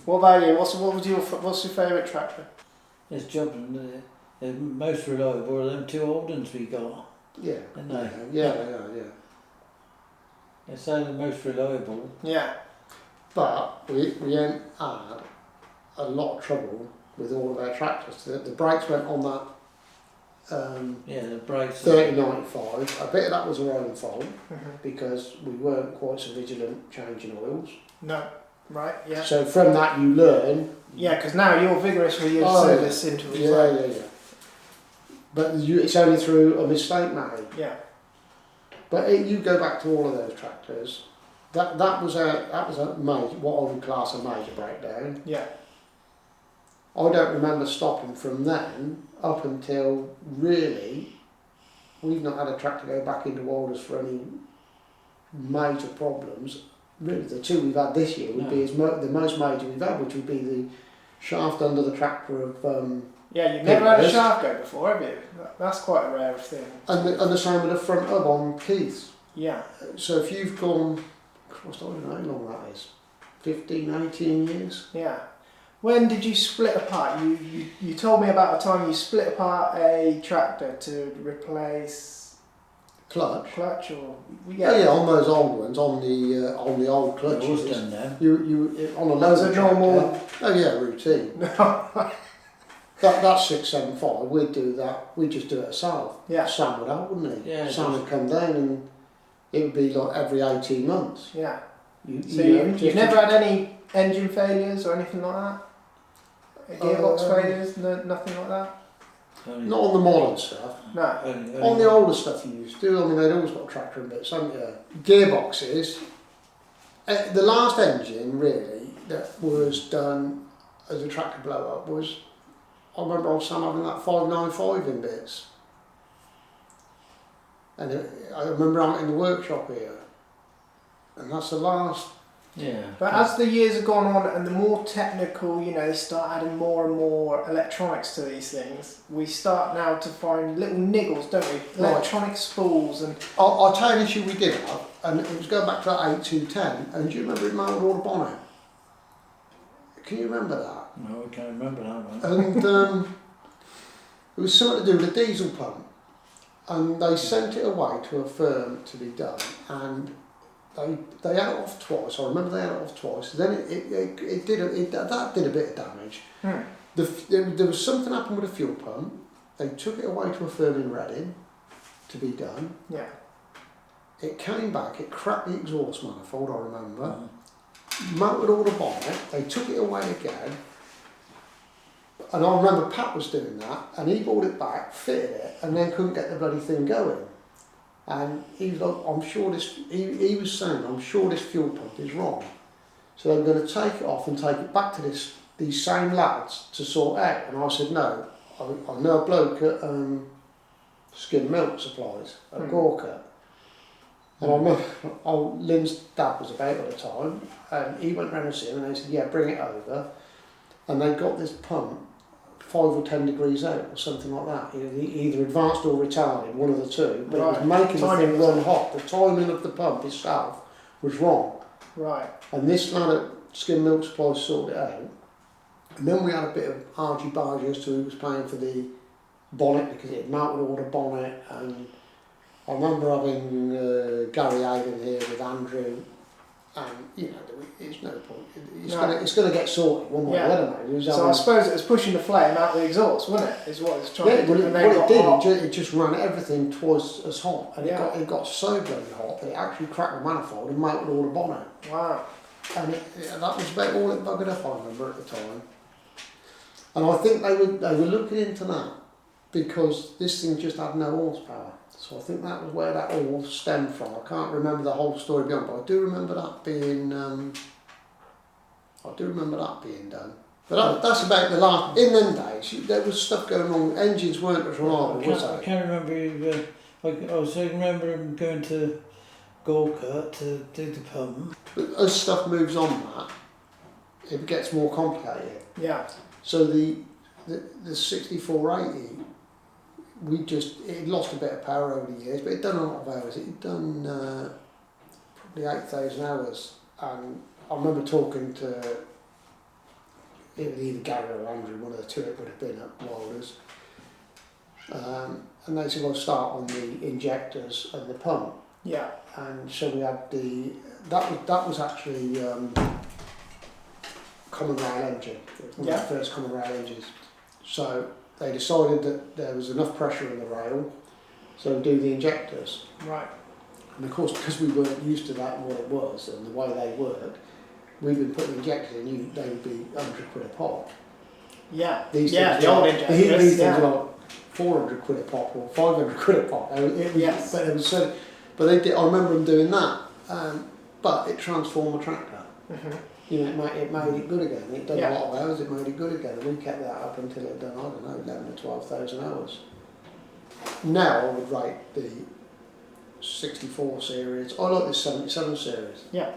What about you? What's your favourite tractor? It's jumping. The most reliable are them two old ones we got. Yeah. Isn't they? Yeah, they are, yeah. They say the most reliable. Yeah. But we ain't had a lot of trouble with all of our tractors. The brakes went on that The brakes. 3095. A bit of that was our own fault Mm-hmm. because we weren't quite so vigilant changing oils. No. Right. Yeah. So from that you learn. Yeah, because now you're vigorous with your service intervals. Yeah. But it's only through a mistake made. Yeah. But you go back to all of those tractors. That was a major, what I would class a major breakdown. Yeah. I don't remember stopping from then up until really we've not had a tractor go back into orders for any major problems. Really, the two we've had this year would be the most major we've had, which would be the shaft under the tractor of. Yeah, you've never had a shaft go before, have you? That's quite a rare thing. And the same with the front hub on Keith's. Yeah. So if you've gone, I don't know how long that is, 15, 18 years. Yeah. When did you split apart? You told me about a time you split apart a tractor to replace Clutch. or Yeah, on those old ones, on the old clutches. It was done then. You on a That's loader a normal. Oh yeah, routine. That's 675. We'd do that. We'd just do it ourselves. Yeah. Sam would help, wouldn't he? Yeah. Sam would come down and it would be like every 18 months. Yeah. So You've never had any engine failures or anything like that? Gearbox failures? No, nothing like that? Not on the modern stuff. No. On the older stuff you used to. I mean, they'd always got tractor and bits, haven't you? Gearboxes. The last engine really that was done as a tractor blow up was. I remember old Sam having that 595 in bits. And I remember out in the workshop here. And that's the last. Yeah. But as the years have gone on and the more technical, they start adding more and more electronics to these things, we start now to find little niggles, don't we? Right. Electronic spools and... I'll tell you an issue we did have, and it was going back to that 8210, and do you remember it mounted all the bonnet? Can you remember that? No, I can't remember that one. And it was something to do with a diesel pump, and they sent it away to a firm to be done, and they had it off twice. I remember they had it off twice. Then that did a bit of damage. There was something happened with a fuel pump. They took it away to a firm in Reading to be done. Yeah. It came back. It cracked the exhaust manifold. I remember. Mounted all the bonnet. They took it away again. And I remember Pat was doing that, and he brought it back, fitted it, and then couldn't get the bloody thing going. And he was like, I'm sure this, he was saying, I'm sure this fuel pump is wrong. So they were going to take it off and take it back to these same lads to sort out. And I said, no, I know a bloke at Skim Milk Supplies at Gorka. And I remember, Lynn's dad was about at the time, and he went round and seen him, and they said, yeah, bring it over. And they got this pump 5 or 10 degrees out or something like that, either advanced or retarded, one of the two, but it was making the thing run hot. The timing of the pump itself was wrong. Right. And this lad at Skim Milk Supply sorted it out. And then we had a bit of argy-bargy as to who was paying for the bonnet, because it had mounted all the bonnet, and I remember having Gary Hagan here with Andrew, and it's no point. It's going to get sorted one way or another. So I suppose it was pushing the flame out the exhaust, wasn't it? Is what it's trying to do. What it did, it just ran everything twice as hot, and it got so bloody hot that it actually cracked the manifold and melted all the bonnet. Wow. And that was about all it buggered up, I remember at the time. And I think they were looking into that because this thing just had no horsepower. So I think that was where that all stemmed from. I can't remember the whole story beyond, but I do remember that being done. But that's about the last. In them days, there was stuff going on. Engines weren't as reliable, was I they? can't remember. I remember him going to Gorka to do the pump. But as stuff moves on, that it gets more complicated. Yeah. So the 6480, it lost a bit of power over the years, but it done a lot of hours. It done probably 8,000 hours, and I remember talking to either Gary or Andrew, one of the two it would have been at Wilders, and they said, "Well, start on the injectors and the pump." Yeah. And so we had that was actually common rail engine, one of the first common rail engines. So they decided that there was enough pressure in the rail, so do the injectors. Right. And of course, because we weren't used to that and what it was and the way they worked, we've been putting injectors in, they would be £100 a pop. Yeah. These yeah, things the old are- injectors. These yeah. things are like £400 a pop or £500 a pop. It was, Yes. but it was so, but they did. I remember them doing that, but it transformed the tractor. Mhm. You know, it made it good again. It done Yeah. a lot of hours. It made it good again, and we kept that up until it done, I don't know, 11 or 12,000 hours. Now I would rate the 64 series. I like the 77 series. Yeah.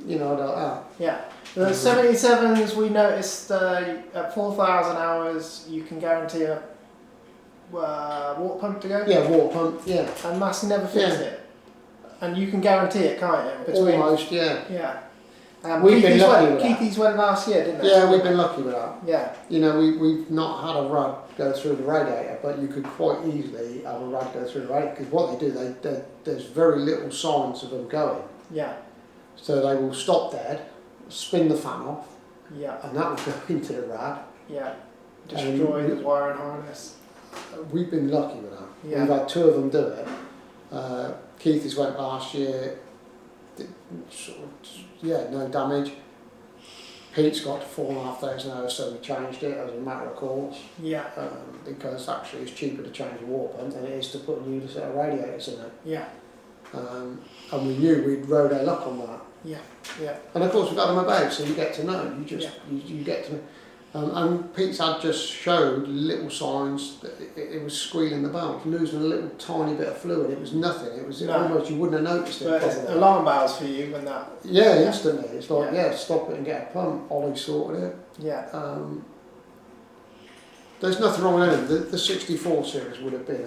You know, I don't. Yeah. The 77s we noticed at 4,000 hours you can guarantee a water pump to go. Yeah, water pump. Yeah, And Massey never fixed Yeah. it. And you can guarantee it, can't you? Between, almost. Yeah, Yeah. We've been Keithy's lucky went, with that. Keithy's went last year, didn't it? yeah, we've been lucky with that. Yeah. You know, we've not had a rad go through the radiator, but you could quite easily have a rad go through the radiator, because what they do, there's very little signs of them going. Yeah. So they will stop dead, spin the fan off, Yeah. and that will go into the rad. Yeah. Destroy the wire and harness. We've been lucky with that. Yeah. We've had 2 of them do it. Keith's went last year, no damage. Pete's got to 4,500 hours, so we changed it as a matter of course, Yeah. because actually it's cheaper to change a water pump than it is to put a new set of radiators in it. Yeah. And we knew we'd rode our luck on that. Yeah. Yeah. And of course we've got them about, so you get to know. You get to know. And Pete's had just showed little signs that it was squealing the valve, losing a little tiny bit of fluid. It was nothing. It was No. almost, you wouldn't have noticed it. But it's probably. alarm bells for you when that. Yeah, instantly. It's like, Yeah. stop it and get a pump. Ollie sorted it. Yeah. There's nothing wrong with anything. The 64 series would have been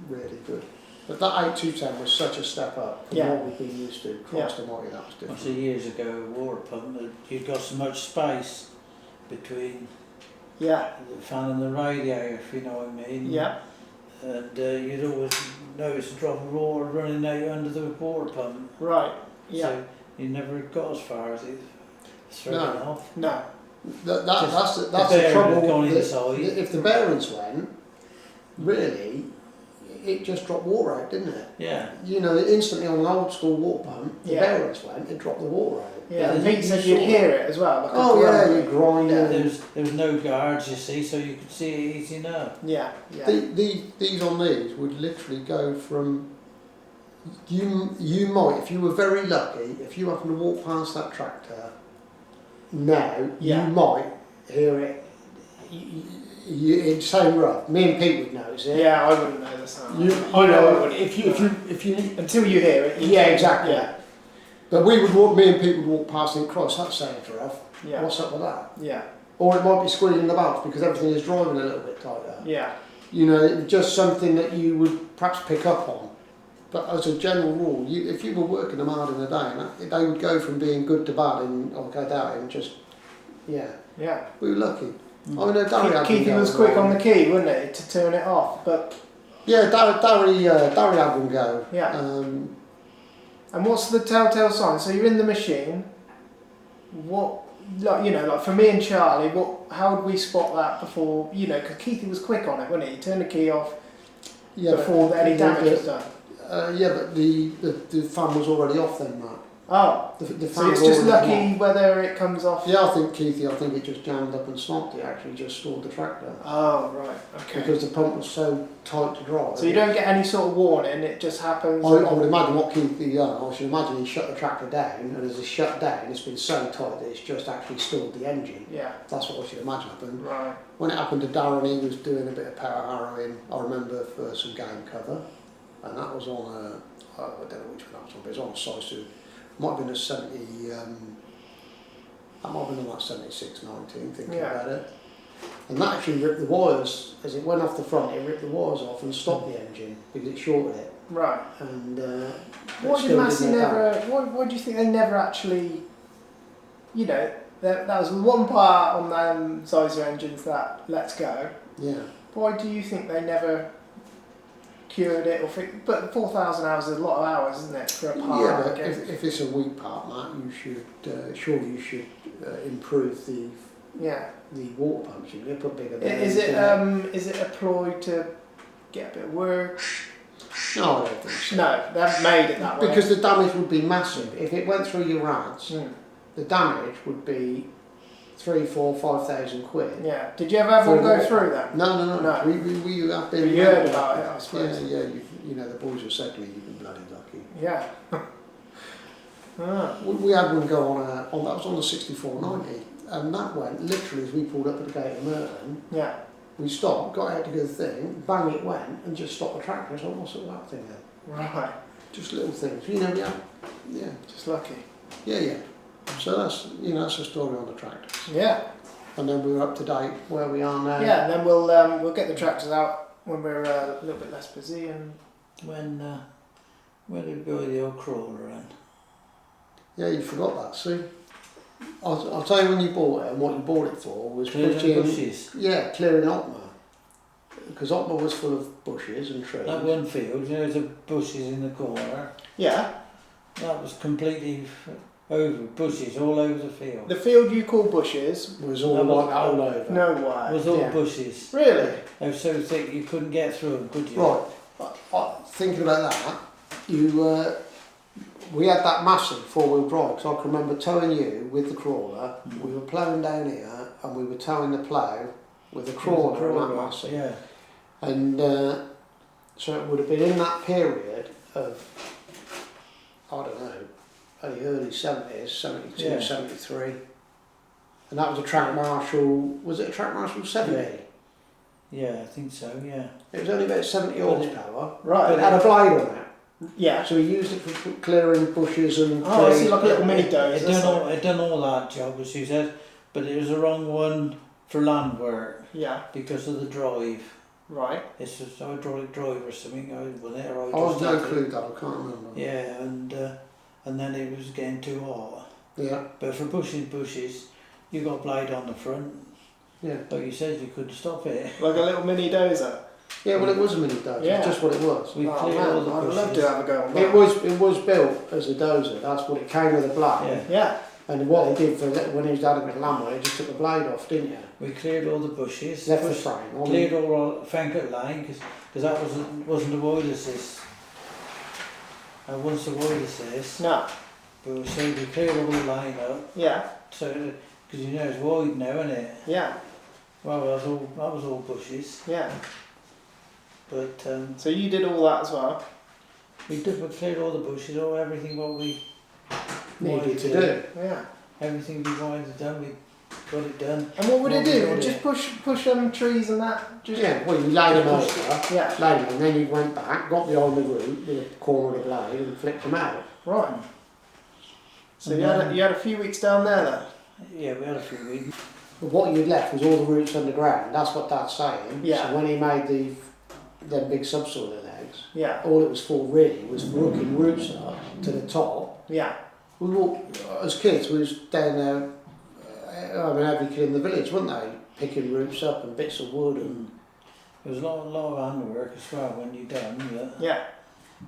really good. But that 8210 was such a step up from Yeah. what we've been used to. Christ almighty, that was different. Obviously years ago, a water pump, you'd got so much space between Yeah. the fan and the radiator, if you know what I mean. Yeah. And you'd always notice a drop of water running out under the water pump. Right. Yeah. So you never got as far as it thrown No. it off. No. That's the bearing trouble. had gone The- inside. If the bearings went, really, it just dropped water out, didn't it? Yeah. You know, instantly on an old school water pump, the Yeah. bearings went, it dropped the water out. Yeah. Yeah, Pete you said saw you'd it. hear it as well. Like a Oh yeah, grumbling. you grind Yeah. it. There was no guards, you see, so you could see it easy enough. Yeah. Yeah. These on these would literally go from you might, if you were very lucky, if you happened to walk past that tractor now, Yeah. you might hear it. It's so rough. Me and Pete would notice it. Yeah, I wouldn't know the sound. You know, if you Until you hear it. yeah, exactly. Yeah. But me and Pete would walk past and cross. That sounds rough. Yeah. What's up with that? Yeah. Or it might be squealing the valve because everything is driving a little bit tighter. Yeah. You know, it's just something that you would perhaps pick up on. But as a general rule, if you were working them hard in a day, they would go from being good to bad go down and just, yeah. Yeah. We were lucky. I know Darry had Keithy one was go quick on the key, wasn't he, to turn it off? But Yeah, Darry had one go. Yeah. Um, and what's the telltale sign? So you're in the machine. What, like for me and Charlie, how would we spot that before? You know, because Keithy was quick on it, wasn't he? He turned the key off yeah, before any damage was done. Yeah, but the fan was already off then, Matt. Oh, The so fan it's had just already come lucky off. whether it comes off. Yeah, I think Keithy, I think it just jammed up and stopped. It actually just stalled the tractor Oh, right. Okay. because the pump was so tight to drive. So you don't get any sort of warning. It just happens. I would imagine what Keithy done. I should imagine he shut the tractor down, and as it shut down, it's been so tight that it's just actually stalled the engine. Yeah. That's what I should imagine happened. Right. When it happened to Darren, he was doing a bit of power harrowing, I remember, for some game cover, and that was on a, I don't know which one that was on, but it was on a Sisu. Might have been a 70, that might have been on like 76, 19, thinking Yeah. about it. And that actually ripped the wires, as it went off the front, it ripped the wires off and stopped the engine, because it shorted it. Right. And Why it did still Massey didn't go never? down. Why do you think they never actually? You know, that was one part on them Zeiser engines that lets go. Yeah. Why do you think they never cured it or fixed? But 4,000 hours is a lot of hours, isn't it, for a part? Yeah, but again? if it's a weak part, Matt, you should, surely you should improve the Yeah. water pumps. You put bigger Is it employed to get a bit of work? No, I don't think so. No, they haven't made it that way. Because the damage would be massive. If it went through your rats, Mm. the damage would be 3, 4, 5,000 quid. Yeah. Did you ever have one go through that? No. No. We have been. You heard about it, I suppose. Yeah. You know, the boys have said to me, you've been bloody lucky. Yeah. Ah. We had one go on that was on the 6490, and that went literally as we pulled up at the gate of Merton. Yeah. We stopped, got out to go the thing, bang it went, and just stopped the tractor. So what's all that thing then? Right. Just little things, you know. Yeah. Just lucky. Yeah. So that's that's the story on the tractors. Yeah. And then we were up to date where we are now. Yeah. And then we'll get the tractors out when we're a little bit less busy and. When did we go with the old crawler in? Yeah, you forgot that. See, I'll tell you when you bought it and what you bought it for was Clearing putting bushes. Yeah, Clearing Otma, because Otma was full of bushes and trees. That one field, you know, the bushes in the corner. Yeah. That was completely over, bushes all over the field. The field you call bushes. was all That was- like that all over. No way. It was all Yeah. bushes. Really? They were so thick you couldn't get through them, could you? Right. Thinking about that, we had that massive 4-wheel drive, because I can remember towing you with the crawler. We were ploughing down here, and we were towing the plough with the crawler and that massive. Yeah. And so it would have been in that period of, I don't know, the early 70s, 72, Yeah. 73. And that was a Track Marshall, was it a Track Marshall 70? Yeah, I think so, yeah. It was only about 70 But horsepower. Right. But it had a blade on it. Yeah. So we used it for clearing bushes and Oh, I see, trees. like a little mini It dozer. done all that job, as you said, but it was the wrong one for land work Yeah. because of the drive. Right. It's a hydraulic drive or something, wasn't it? Or I was no had it. clue that, I can't remember. Yeah, and then it was getting too hot. Yeah, But for bushes, you got a blade on the front. yeah. Like you said, you couldn't stop it. Like a little mini dozer. Yeah, well it was a mini dozer, Yeah. it's just what it was. We Oh cleared man, all the I'd bushes. love to have a go on that. It was built as a dozer, that's what it came with a blade. Yeah, Yeah. And what they did for that, when he was down at Lambo, they just took the blade off, didn't you? we cleared all the bushes. Left the frame on. Cleared all Fankert line because that wasn't a wide assist. And once the wide assist, No. but so we cleared all the line up. Yeah. So because you know it's wide now, isn't it? Yeah. Well, that was all bushes. Yeah. But So you did all that as well. we cleared all the bushes, all everything what we Needed to do. Yeah. everything we wanted to done, we got it done. And what would it Well, we do? got Just it. push trees and that. Just Yeah, well you laid them Pushed over, Yeah. laid them, and then you went back, got behind the root with the corner of the blade and flicked them out. Right. So And you had a few weeks down there then. Yeah, we had a few weeks. But what you'd left was all the roots underground, that's what Dad's saying. Yeah. So when he made them big subsoil legs, Yeah. all it was for really was hooking roots up to the top. Yeah. We walked, as kids, we was down there, I mean every kid in the village, weren't they? Picking roots up and bits of wood and... There was a lot of handwork as well when you done, Yeah.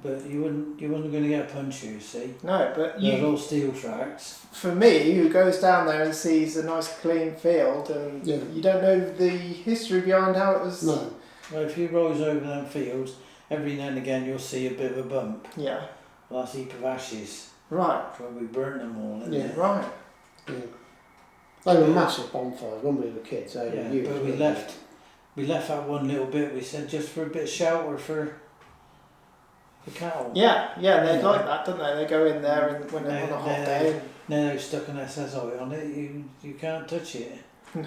but you wasn't going to get a puncher, you see. No, but There's you, all steel tracks. for me, who goes down there and sees a nice clean field, and Yeah. you don't know the history behind how it was. No. Well, if you rise over them fields, every now and again you'll see a bit of a bump. Yeah. Well, that's a heap of ashes. Right. So we burnt them all. Didn't Yeah. we? Right. Yeah. They were massive bonfires when we were kids. They Yeah, were huge. but we weren't they? left. We left that one little bit. We said just for a bit of shelter for the cattle. Yeah, they like that, don't they? They go in there and when they're on a hot day. Now they've stuck an SSI on it. You can't touch it. And,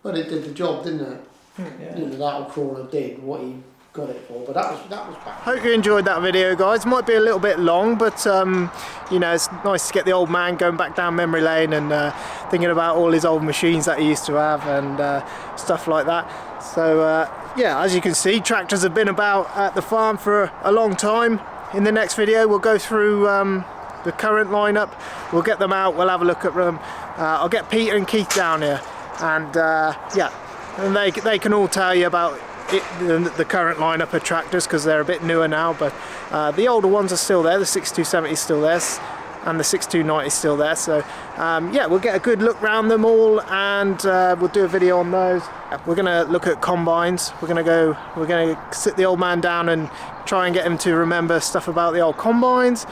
But it did the job, didn't it? Yeah. You know, that old crawler did what he got it for. But that was back. Hope you enjoyed that video, guys. Might be a little bit long, but you know, it's nice to get the old man going back down memory lane and thinking about all his old machines that he used to have and stuff like that. So yeah, as you can see, tractors have been about at the farm for a long time. In the next video, we'll go through the current lineup. We'll get them out. We'll have a look at them. I'll get Peter and Keith down here, and yeah, and they can all tell you about the current lineup of tractors because they're a bit newer now, but the older ones are still there. The 6270 is still there, and the 6290 is still there. So yeah, we'll get a good look round them all, and we'll do a video on those. We're gonna look at combines. We're gonna sit the old man down and try and get him to remember stuff about the old combines,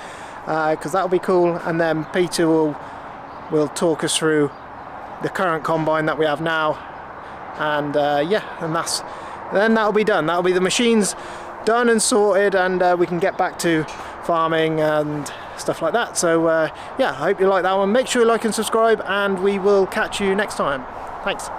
because that'll be cool. And then Peter will talk us through the current combine that we have now, and yeah, and then that'll be done. That'll be the machines done and sorted, and we can get back to farming and stuff like that. So yeah, I hope you like that one. Make sure you like and subscribe, and we will catch you next time. Thanks.